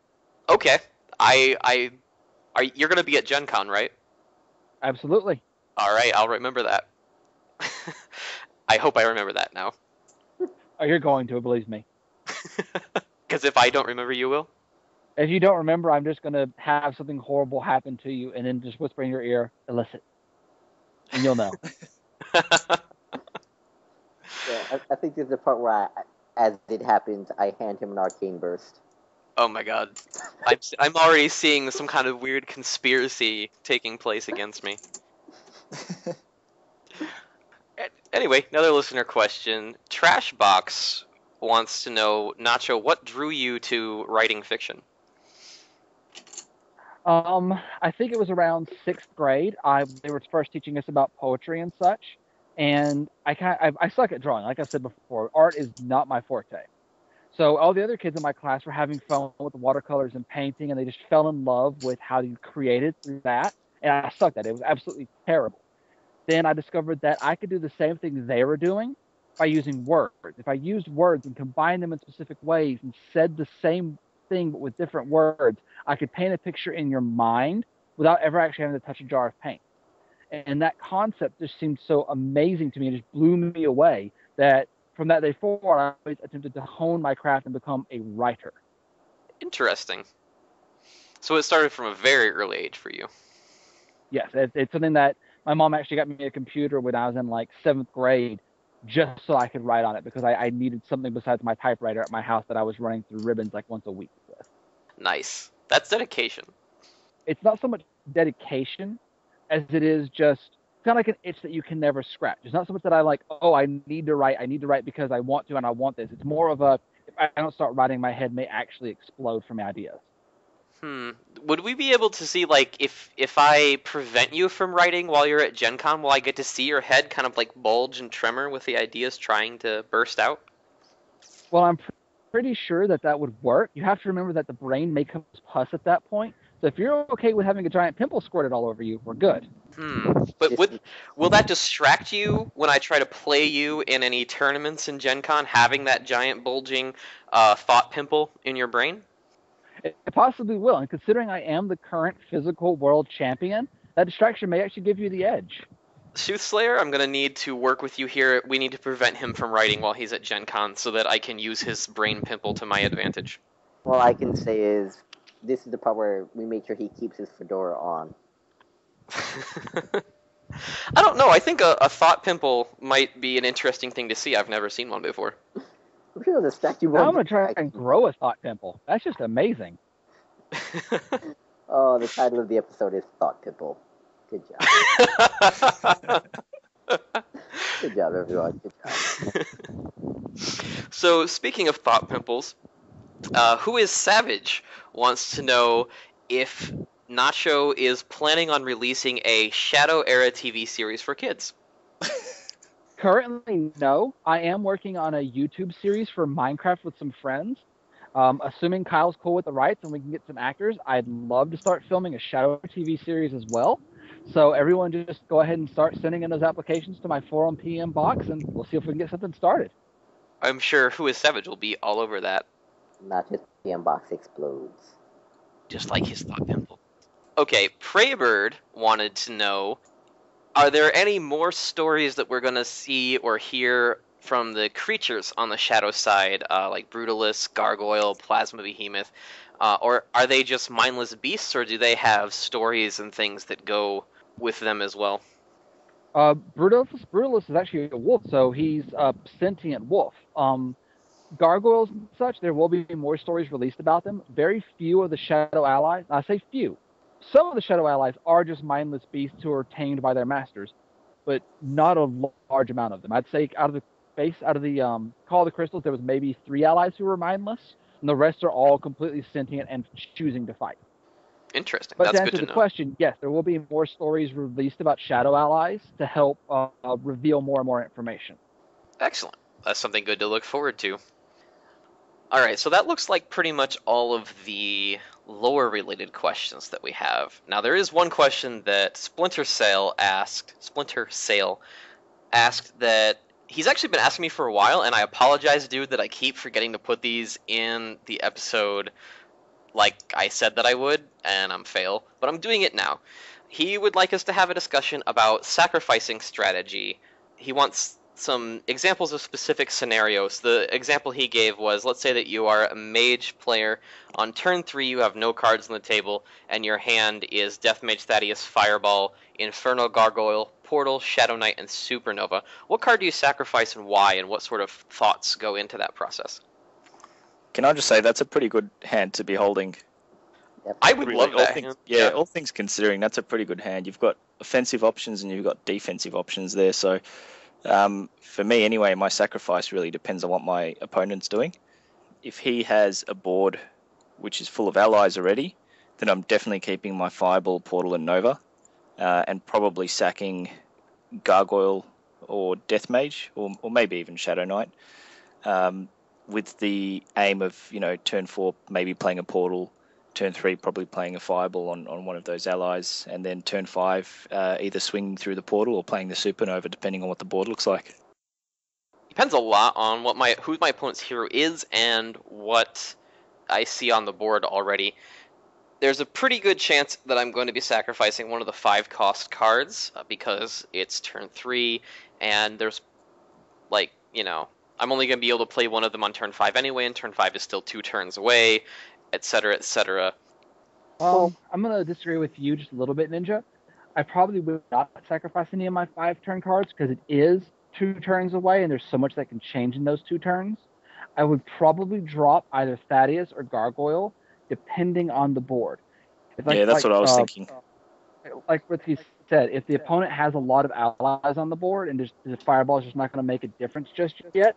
Okay. You're going to be at Gen Con, right? Absolutely. All right, I'll remember that. I hope I remember that now. Oh, you're going to, believe me. Because if I don't remember, you will? If you don't remember, I'm just going to have something horrible happen to you and then just whisper in your ear, illicit. And you'll know. Yeah, I think there's the part where, as it happens, I hand him an arcane burst. Oh my god. I'm already seeing some kind of weird conspiracy taking place against me. Anyway, another listener question. Trashbox wants to know, Nacho, what drew you to writing fiction? I think it was around 6th grade. They were first teaching us about poetry and such, and I suck at drawing. Like I said before, art is not my forte. So all the other kids in my class were having fun with the watercolors and painting, and they just fell in love with how you created through that. And I sucked at it. It was absolutely terrible. Then I discovered that I could do the same thing they were doing by using words. If I used words and combined them in specific ways and said the same thing but with different words, I could paint a picture in your mind without ever actually having to touch a jar of paint. And that concept just seemed so amazing to me. It just blew me away that from that day forward, I always attempted to hone my craft and become a writer. Interesting. So it started from a very early age for you. Yes, it's something that my mom actually got me a computer when I was in like 7th grade just so I could write on it because I needed something besides my typewriter at my house that I was running through ribbons like once a week with. Nice. That's dedication. It's not so much dedication as it is just kind of like an itch that you can never scratch. It's not so much that I like, oh, I need to write because I want to and I want this. It's more of a, if I don't start writing, my head may actually explode from ideas. Would we be able to see, like, if I prevent you from writing while you're at Gen Con, will I get to see your head kind of, like, bulge and tremor with the ideas trying to burst out? Well, I'm pretty sure that would work. You have to remember that the brain may come pus at that point. So if you're okay with having a giant pimple squirted all over you, we're good. But will that distract you when I try to play you in any tournaments in Gen Con, having that giant bulging thought pimple in your brain? It possibly will, and considering I am the current physical world champion, that distraction may actually give you the edge. Soothslyr, I'm going to need to work with you here. We need to prevent him from writing while he's at Gen Con so that I can use his brain pimple to my advantage. All I can say is, this is the part where we make sure he keeps his fedora on. I don't know. I think a thought pimple might be an interesting thing to see. I've never seen one before. I'm sure it'll distract you. I'm going to try and grow a thought pimple. That's just amazing. Oh, the title of the episode is Thought Pimple. Good job. Good job, everyone. Good job. So, speaking of thought pimples, Who is Savage wants to know if Nacho is planning on releasing a Shadow Era TV series for kids. Currently, no. I am working on a YouTube series for Minecraft with some friends. Assuming Kyle's cool with the rights and we can get some actors, I'd love to start filming a Shadow TV series as well. So everyone just go ahead and start sending in those applications to my 4 PM box, and we'll see if we can get something started. I'm sure Who is Savage will be all over that. Not just the inbox explodes. Just like his thought pimple. Okay, Praybird wanted to know, are there any more stories that we're going to see or hear from the creatures on the Shadow side, like Brutalis, Gargoyle, Plasma Behemoth, or are they just mindless beasts, or do they have stories and things that go with them as well? Brutalis is actually a wolf, so he's a sentient wolf. Gargoyles and such, there will be more stories released about them. Very few of the Shadow Allies, I say few, some of the Shadow Allies are just mindless beasts who are tamed by their masters, but not a large amount of them. I'd say out of the Call of the Crystals, there was maybe 3 allies who were mindless, and the rest are all completely sentient and choosing to fight. Interesting. But That's to good answer to the know. question, yes, there will be more stories released about Shadow Allies to help reveal more and more information. Excellent. That's something good to look forward to. All right, so that looks like pretty much all of the lore-related questions that we have. Now, there is one question that Splinter Sail asked that he's actually been asking me for a while, and I apologize, dude, that I keep forgetting to put these in the episode like I said that I would, and I'm fail, but I'm doing it now. He would like us to have a discussion about sacrificing strategy. He wants some examples of specific scenarios. The example he gave was, let's say that you are a mage player. On turn 3, you have no cards on the table, and your hand is Death Mage Thaddeus, Fireball, Infernal Gargoyle, Portal, Shadow Knight, and Supernova. What card do you sacrifice and why, and what sort of thoughts go into that process? Can I just say that's a pretty good hand to be holding? Yep. I would love that. All things considering, that's a pretty good hand. You've got offensive options and you've got defensive options there. So for me anyway, my sacrifice really depends on what my opponent's doing. If he has a board which is full of allies already, then I'm definitely keeping my Fireball, Portal, and Nova, and probably sacking Gargoyle or Death Mage, or maybe even Shadow Knight, with the aim of, turn 4 maybe playing a Portal, turn 3 probably playing a Fireball on one of those allies, and then turn 5 either swinging through the Portal or playing the Supernova, depending on what the board looks like. Depends a lot on who my opponent's hero is and what I see on the board already. There's a pretty good chance that I'm going to be sacrificing one of the 5-cost cards because it's turn 3, and there's, I'm only going to be able to play one of them on turn 5 anyway, and turn 5 is still 2 turns away, etc., etc. I'm going to disagree with you just a little bit, Ninja. I probably would not sacrifice any of my 5-turn cards because it is 2 turns away, and there's so much that can change in those 2 turns. I would probably drop either Thaddeus or Gargoyle, depending on the board. That's what I was thinking. Like Wtzky said, if the opponent has a lot of allies on the board and the Fireball is just not going to make a difference just yet,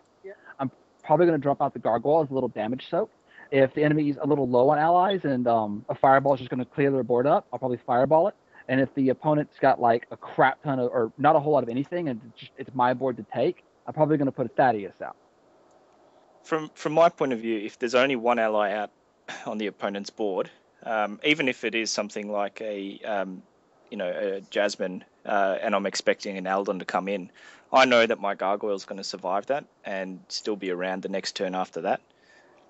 I'm probably going to drop out the Gargoyle as a little damage soak. If the enemy is a little low on allies and a Fireball is just going to clear their board up, I'll probably Fireball it. And if the opponent's got like a crap ton of, or not a whole lot of anything, and it's my board to take, I'm probably going to put a Thaddeus out. From my point of view, if there's only one ally out on the opponent's board, even if it is something like a Jasmine, and I'm expecting an Aldon to come in, I know that my Gargoyle is going to survive that and still be around the next turn after that.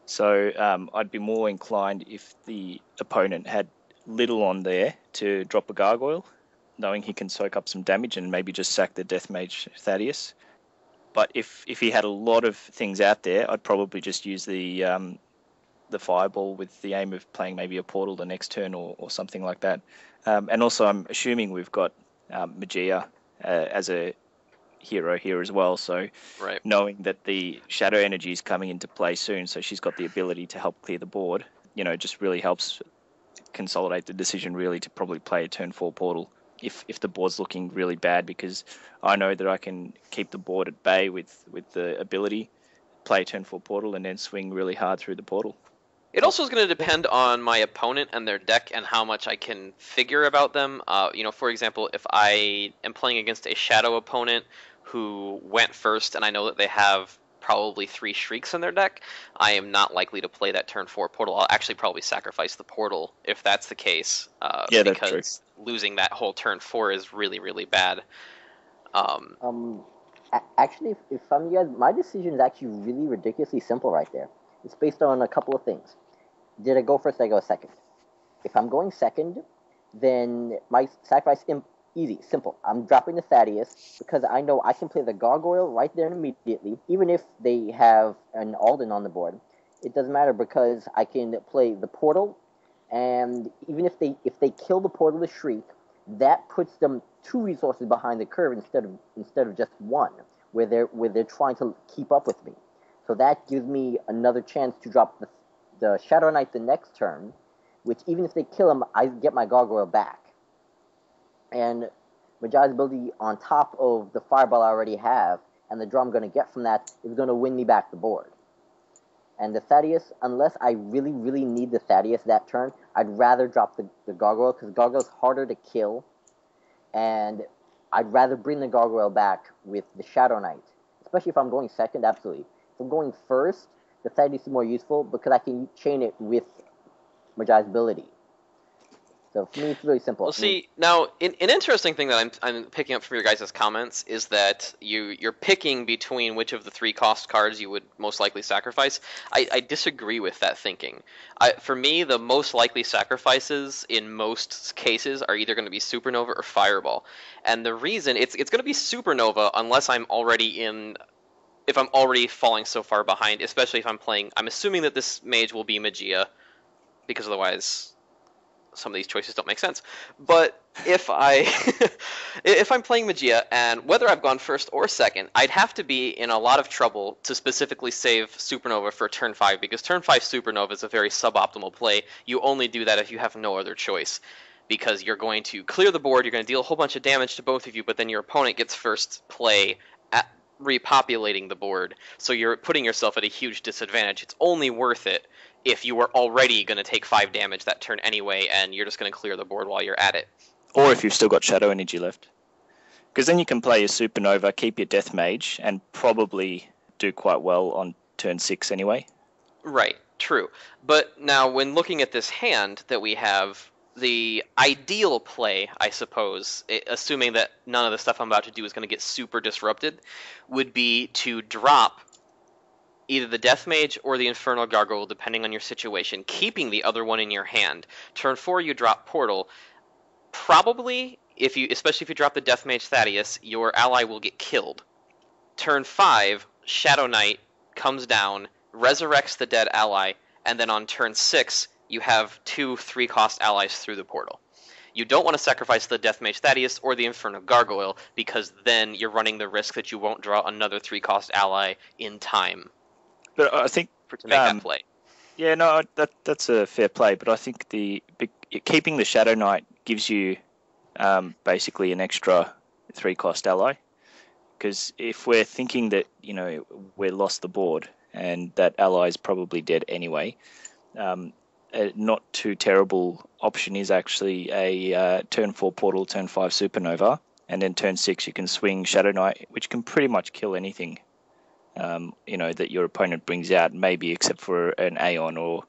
So I'd be more inclined if the opponent had little on there to drop a Gargoyle, knowing he can soak up some damage and maybe just sack the Death Mage Thaddeus. But if he had a lot of things out there, I'd probably just use the Fireball with the aim of playing maybe a Portal the next turn or something like that. And also I'm assuming we've got Magia as a hero here as well, so right. Knowing that the Shadow Energy is coming into play soon, so she's got the ability to help clear the board, just really helps consolidate the decision really to probably play a turn 4 Portal if the board's looking really bad, because I know that I can keep the board at bay with the ability, play a turn 4 Portal, and then swing really hard through the Portal. It also is going to depend on my opponent and their deck and how much I can figure about them. For example, if I am playing against a Shadow opponent who went first and I know that they have probably 3 Shrieks in their deck, I am not likely to play that turn 4 Portal. I'll actually probably sacrifice the Portal if that's the case. That's because true. Losing that whole turn 4 is really, really bad. Actually, if I'm you guys, my decision is actually really ridiculously simple right there. It's based on a couple of things. Did I go first? Did I go second? If I'm going second, then my sacrifice easy, simple. I'm dropping the Thaddeus because I know I can play the Gargoyle right there immediately, even if they have an Alden on the board. It doesn't matter because I can play the Portal, and even if they kill the Portal with Shriek, that puts them 2 resources behind the curve instead of just 1, where they're trying to keep up with me. So that gives me another chance to drop the Shadow Knight the next turn, which even if they kill him, I get my Gargoyle back. And Mejai's ability on top of the Fireball I already have, and the draw I'm going to get from that, is going to win me back the board. And the Thaddeus, unless I really, really need the Thaddeus that turn, I'd rather drop the Gargoyle, because Gargoyle's harder to kill, and I'd rather bring the Gargoyle back with the Shadow Knight. Especially if I'm going second, absolutely. If I'm going first, the Thaddeus is more useful, because I can chain it with Mejai's ability. So for me, it's really simple. Well, see, now, an interesting thing that I'm picking up from your guys' comments is that you're picking between which of the 3 cost cards you would most likely sacrifice. I disagree with that thinking. For me, the most likely sacrifices in most cases are either going to be Supernova or Fireball. And the reason, it's going to be Supernova unless I'm already if I'm already falling so far behind, especially if I'm assuming that this mage will be Magia, because otherwise some of these choices don't make sense. But if I'm playing Magia, and whether I've gone first or second, I'd have to be in a lot of trouble to specifically save Supernova for turn 5, because turn 5 Supernova is a very suboptimal play. You only do that if you have no other choice, because you're going to clear the board, you're going to deal a whole bunch of damage to both of you, but then your opponent gets first play at repopulating the board, so you're putting yourself at a huge disadvantage. It's only worth it if you were already going to take 5 damage that turn anyway, and you're just going to clear the board while you're at it. Or if you've still got Shadow Energy left. Because then you can play your Supernova, keep your Death Mage, and probably do quite well on turn 6 anyway. Right, true. But now, when looking at this hand that we have, the ideal play, I suppose, assuming that none of the stuff I'm about to do is going to get super disrupted, would be to drop either the Death Mage or the Infernal Gargoyle, depending on your situation, keeping the other one in your hand. Turn 4, you drop Portal. Probably, especially if you drop the Death Mage Thaddeus, your ally will get killed. Turn 5, Shadow Knight comes down, resurrects the dead ally, and then on turn 6, you have 2 3-cost allies through the portal. You don't want to sacrifice the Death Mage Thaddeus or the Infernal Gargoyle, because then you're running the risk that you won't draw another 3-cost ally in time. But I think to make that play. Yeah, no, that's a fair play. But I think keeping the Shadow Knight gives you basically an extra 3-cost ally. Because if we're thinking that we lost the board and that ally is probably dead anyway, a not too terrible option is actually a turn 4 Portal, turn 5 Supernova, and then turn 6 you can swing Shadow Knight, which can pretty much kill anything. That your opponent brings out, maybe except for an Aeon or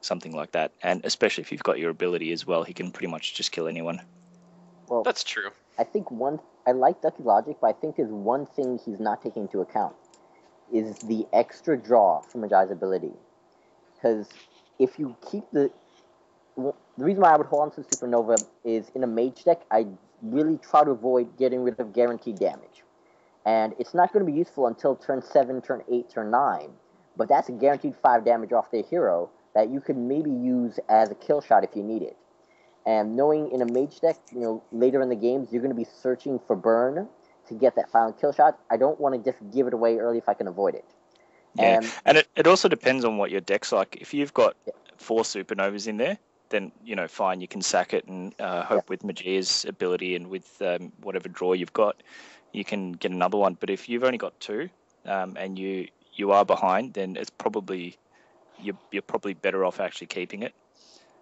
something like that. And especially if you've got your ability as well, he can pretty much just kill anyone. Well, that's true. I think I like Ducky logic, but I think there's one thing he's not taking into account, is the extra draw from Mejai's ability. Because if you keep the reason why I would hold on to Supernova is in a mage deck, I really try to avoid getting rid of guaranteed damage. And it's not going to be useful until turn 7, turn 8, turn 9. But that's a guaranteed 5 damage off their hero that you could maybe use as a kill shot if you need it. And knowing in a mage deck, later in the games, you're going to be searching for burn to get that final kill shot. I don't want to just give it away early if I can avoid it. Yeah, and it also depends on what your deck's like. If you've got 4 Supernovas in there, then, fine, you can sack it and hope with Magia's ability and with whatever draw you've got, you can get another one. But if you've only got 2 and you are behind, then it's probably you're probably better off actually keeping it.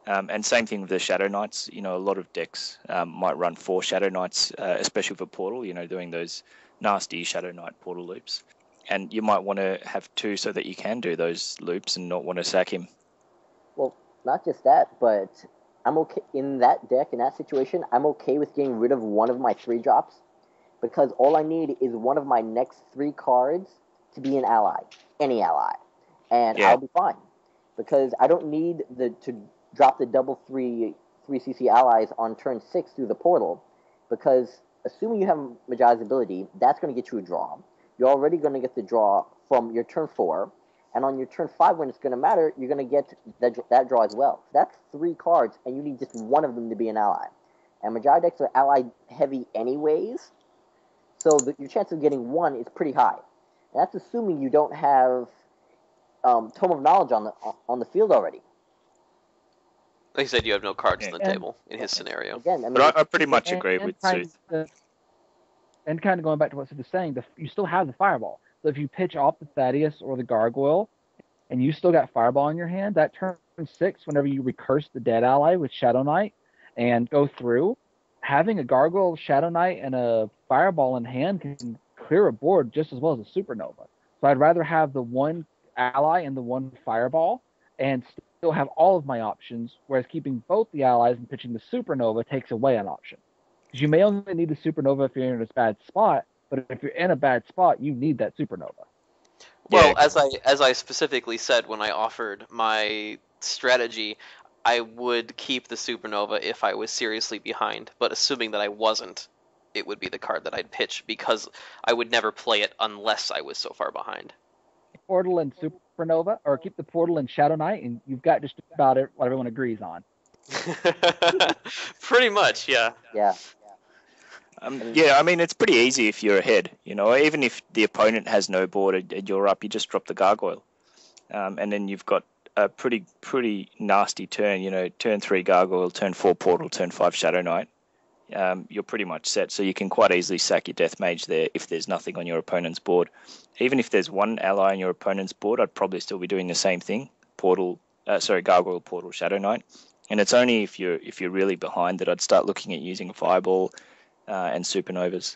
And same thing with the Shadow Knights. A lot of decks might run 4 Shadow Knights, especially for Portal, doing those nasty Shadow Knight Portal loops. And you might want to have 2 so that you can do those loops and not want to sack him. Well, not just that, but I'm okay in that deck, in that situation, I'm okay with getting rid of one of my 3 drops, because all I need is one of my next 3 cards to be an ally, any ally, and I'll be fine. Because I don't need to drop the double 3 CC allies on turn 6 through the portal, because assuming you have Mejai's ability, that's going to get you a draw. You're already going to get the draw from your turn 4, and on your turn 5, when it's going to matter, you're going to get that draw as well. So that's 3 cards, and you need just one of them to be an ally. And Magi decks are ally heavy anyways, so your chance of getting one is pretty high. And that's assuming you don't have Tome of Knowledge on the field already. Like I said, you have no cards on the And- table in his scenario. Again, I mean, But I pretty much agree with Sooth. And kind of going back to what Sid was saying, you still have the Fireball. So if you pitch off the Thaddeus or the Gargoyle, and you still got Fireball in your hand, that turn 6, whenever you recurse the dead ally with Shadow Knight and go through, having a Gargoyle, Shadow Knight, and a Fireball in hand can clear a board just as well as a Supernova. So I'd rather have the one ally and the one Fireball and still have all of my options, whereas keeping both the allies and pitching the Supernova takes away an option. Because you may only need the Supernova if you're in a bad spot, but if you're in a bad spot, you need that Supernova. Well, Yeah. as I specifically said when I offered my strategy, I would keep the Supernova if I was seriously behind, but assuming that I wasn't, it would be the card that I'd pitch because I would never play it unless I was so far behind. Portal and Supernova, or keep the Portal and Shadow Knight, and you've got just about it, what everyone agrees on. Pretty much, yeah. yeah. Yeah, I mean, it's pretty easy if you're ahead. Even if the opponent has no board and you're up, you just drop the Gargoyle. And then you've got a pretty nasty turn, turn 3 Gargoyle, turn 4 Portal, turn 5 Shadow Knight. You're pretty much set, so you can quite easily sack your Death Mage there if there's nothing on your opponent's board. Even if there's one ally on your opponent's board, I'd probably still be doing the same thing. Gargoyle, Portal, Shadow Knight. And it's only if you're really behind that I'd start looking at using Fireball and Supernovas.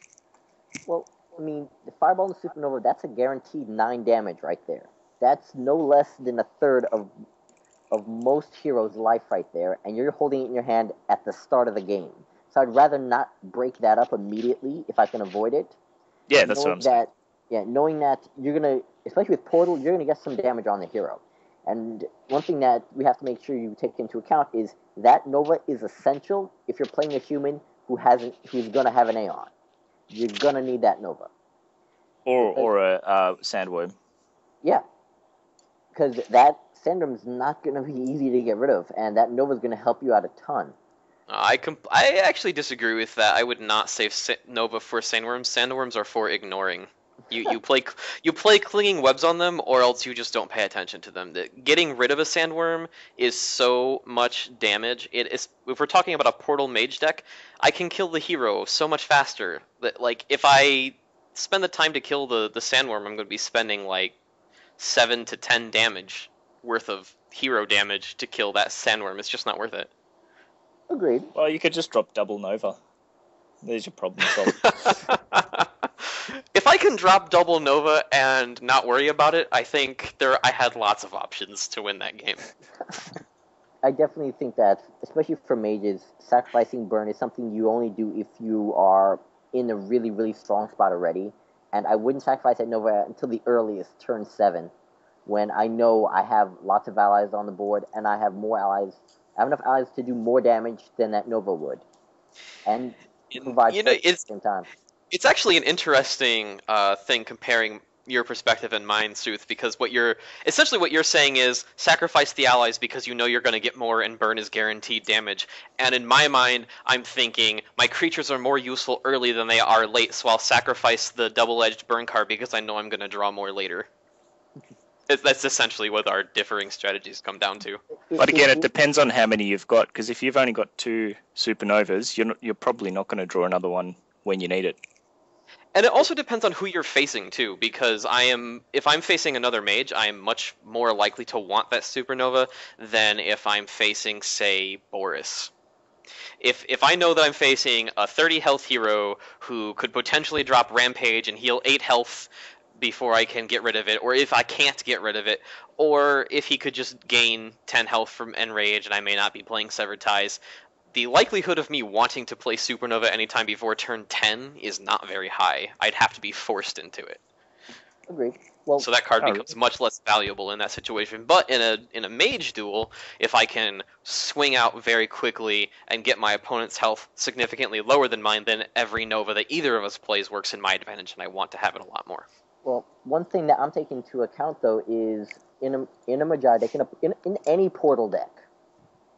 Well, I mean, the Fireball and the Supernova, that's a guaranteed 9 damage right there. That's no less than a third of most heroes' life right there, and you're holding it in your hand at the start of the game. So I'd rather not break that up immediately if I can avoid it. Yeah, that's what I'm saying. Yeah, knowing that you're going to, especially with Portal, you're going to get some damage on the hero. And one thing that we have to make sure you take into account is that Nova is essential if you're playing a human who's going to have an Aeon. You're going to need that Nova. Or a Sandworm. Yeah. Because that Sandworm's not going to be easy to get rid of, and that Nova's going to help you out a ton. I actually disagree with that. I would not save Nova for Sandworms. Sandworms are for ignoring. You play clinging webs on them, or else you just don't pay attention to them. Getting rid of a Sandworm is so much damage. If we're talking about a Portal Mage deck, I can kill the hero so much faster. That if I spend the time to kill the Sandworm, I'm going to be spending 7 to 10 damage worth of hero damage to kill that Sandworm. It's just not worth it. Agreed. Well, you could just drop double Nova. There's your problem solved. If I can drop double Nova and not worry about it, I think I had lots of options to win that game. I definitely think that, especially for mages, sacrificing burn is something you only do if you are in a really, really strong spot already. And I wouldn't sacrifice that Nova until the earliest, turn 7, when I know I have lots of allies on the board and I have more allies. I have enough allies to do more damage than that Nova would, and provide at the same time. It's actually an interesting thing comparing your perspective and mine, Sooth, because what you're saying is sacrifice the allies because you know you're going to get more and burn is guaranteed damage. And in my mind, I'm thinking my creatures are more useful early than they are late, so I'll sacrifice the double-edged burn card because I know I'm going to draw more later. That's essentially what our differing strategies come down to. But again, it depends on how many you've got, because if you've only got 2 Supernovas, you're probably not going to draw another one when you need it. And it also depends on who you're facing too, because if I'm facing another mage, I am much more likely to want that Supernova than if I'm facing, say, Boris. If I know that I'm facing a 30 health hero who could potentially drop Rampage and heal 8 health before I can get rid of it, or if I can't get rid of it, or if he could just gain 10 health from Enrage and I may not be playing Severed Ties, the likelihood of me wanting to play Supernova anytime before turn 10 is not very high. I'd have to be forced into it. Agreed. Well, so that card becomes much less valuable in that situation. But in a mage duel, if I can swing out very quickly and get my opponent's health significantly lower than mine, then every Nova that either of us plays works in my advantage, and I want to have it a lot more. Well, one thing that I'm taking into account, though, is in a Magi deck, in any Portal deck,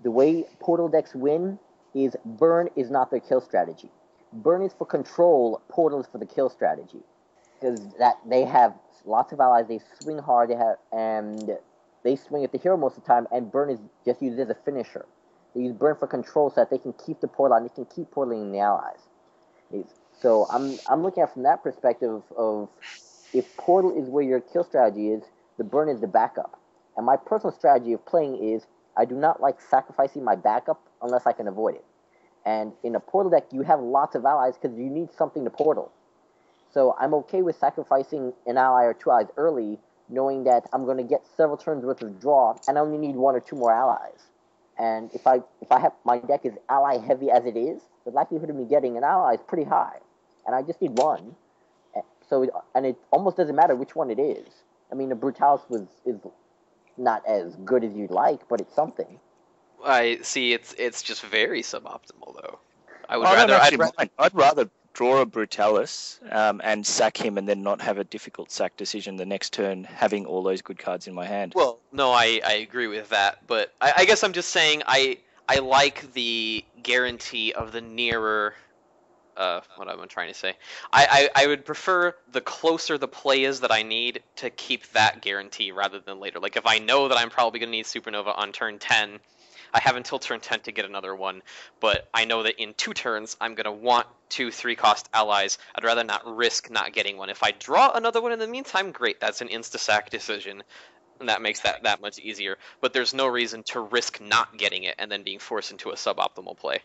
the way Portal decks win is burn is not their kill strategy. Burn is for control, portal is for the kill strategy. Because that they have lots of allies, they swing hard, and they swing at the hero most of the time, and burn is just used as a finisher. They use burn for control so that they can keep the portal and they can keep portaling the allies. So I'm looking at it from that perspective of if portal is where your kill strategy is, the burn is the backup. And my personal strategy of playing is I do not like sacrificing my backup unless I can avoid it. And in a portal deck, you have lots of allies because you need something to portal. So I'm okay with sacrificing an ally or two allies early, knowing that I'm going to get several turns worth of draw, and I only need one or two more allies. And if I have my deck is ally heavy as it is, the likelihood of me getting an ally is pretty high, and I just need one. And it almost doesn't matter which one it is. I mean, the Brutalis is not as good as you'd like, but it's something. I see. It's just very suboptimal, though. I'd rather draw a Brutalis and sack him, and then not have a difficult sack decision the next turn, having all those good cards in my hand. Well, no, I agree with that, but I guess I'm just saying I like the guarantee of the nearer. What am I trying to say? I would prefer the closer the play is that I need to keep that guarantee rather than later. Like if I know that I'm probably going to need Supernova on turn 10, I have until turn 10 to get another one, but I know that in 2 turns I'm going to want 2 3-cost allies. I'd rather not risk not getting one. If I draw another one in the meantime, great, that's an insta-sack decision, and that makes that much easier. But there's no reason to risk not getting it and then being forced into a suboptimal play.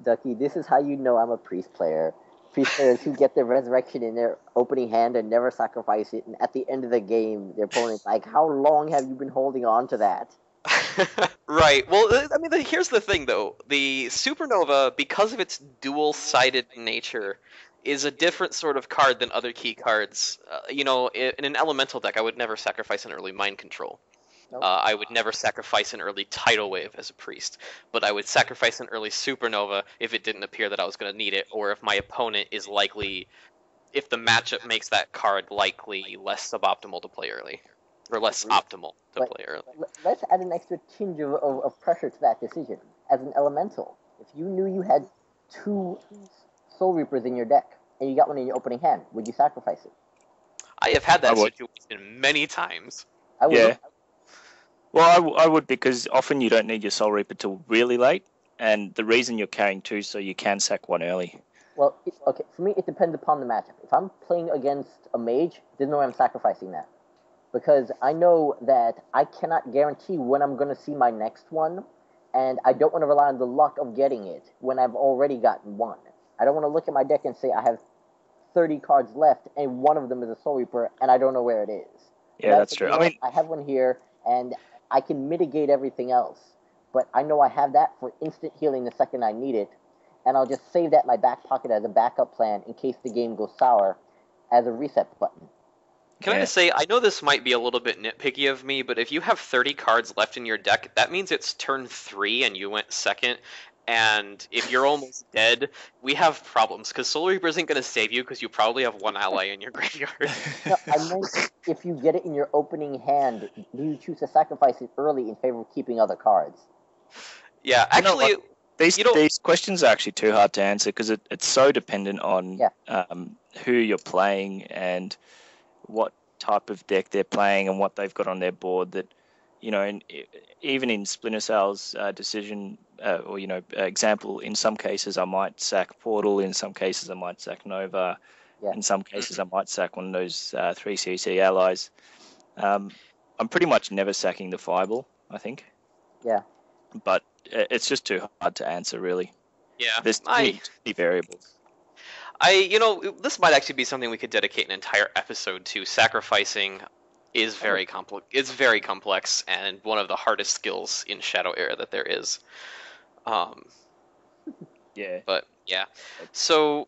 Ducky, this is how you know I'm a priest player. Priest players who get their resurrection in their opening hand and never sacrifice it, and at the end of the game, their opponent's like, how long have you been holding on to that? Right. Well, I mean, here's the thing, though. The Supernova, because of its dual-sided nature, is a different sort of card than other key cards. In an elemental deck, I would never sacrifice an early mind control. Nope. I would never sacrifice an early tidal wave as a priest, but I would sacrifice an early Supernova if it didn't appear that I was going to need it, or if my opponent is likely, if the matchup makes that card likely less suboptimal to play early. Or less optimal to play early. Let's add an extra tinge of pressure to that decision. As an elemental, if you knew you had 2 Soul Reapers in your deck, and you got one in your opening hand, would you sacrifice it? I have had that situation many times. I would. Yeah. Well, I would, because often you don't need your Soul Reaper till really late, and the reason you're carrying 2 so you can sack one early. Well, okay, for me it depends upon the matchup. If I'm playing against a mage, there's no way I'm sacrificing that. Because I know that I cannot guarantee when I'm going to see my next one, and I don't want to rely on the luck of getting it when I've already gotten one. I don't want to look at my deck and say I have 30 cards left, and one of them is a Soul Reaper, and I don't know where it is. Yeah, that's true. I mean, I have one here, and I can mitigate everything else, but I know I have that for instant healing the second I need it, and I'll just save that in my back pocket as a backup plan in case the game goes sour as a reset button. Can I just say, I know this might be a little bit nitpicky of me, but if you have 30 cards left in your deck, that means it's turn 3 and you went second, and if you're almost dead, we have problems, because Soul Reaper isn't going to save you because you probably have 1 ally in your graveyard. No, I meant if you get it in your opening hand, do you choose to sacrifice it early in favor of keeping other cards? Yeah, actually... These questions are actually too hard to answer, because it's so dependent on who you're playing and what type of deck they're playing and what they've got on their board, that, even in Splinter Cell's decision, example, in some cases I might sack Portal, in some cases I might sack Nova, in some cases I might sack one of those 3 CC allies. I'm pretty much never sacking the Fireball, I think. Yeah. But it's just too hard to answer, really. Yeah. There's too many variables. This might actually be something we could dedicate an entire episode to. Sacrificing is very complex. It's very complex and one of the hardest skills in Shadow Era that there is. Yeah. But yeah. So,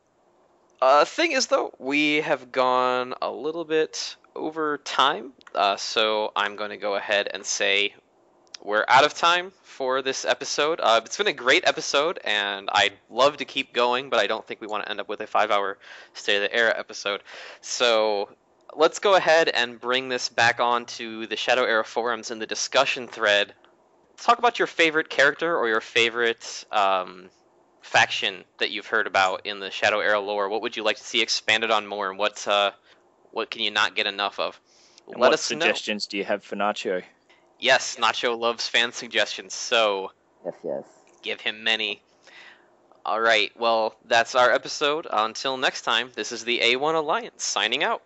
thing is though, we have gone a little bit over time. So I'm going to go ahead and say we're out of time for this episode. It's been a great episode, and I'd love to keep going, but I don't think we want to end up with a 5-hour State of the Era episode. So let's go ahead and bring this back on to the Shadow Era forums in the discussion thread. talk about your favorite character or your favorite faction that you've heard about in the Shadow Era lore. What would you like to see expanded on more, and what can you not get enough of? And Let what us know. suggestions do you have for Nacho? Yes, Nacho loves fan suggestions, so Yes. give him many. All right, well, that's our episode. Until next time, this is the A1 Alliance signing out.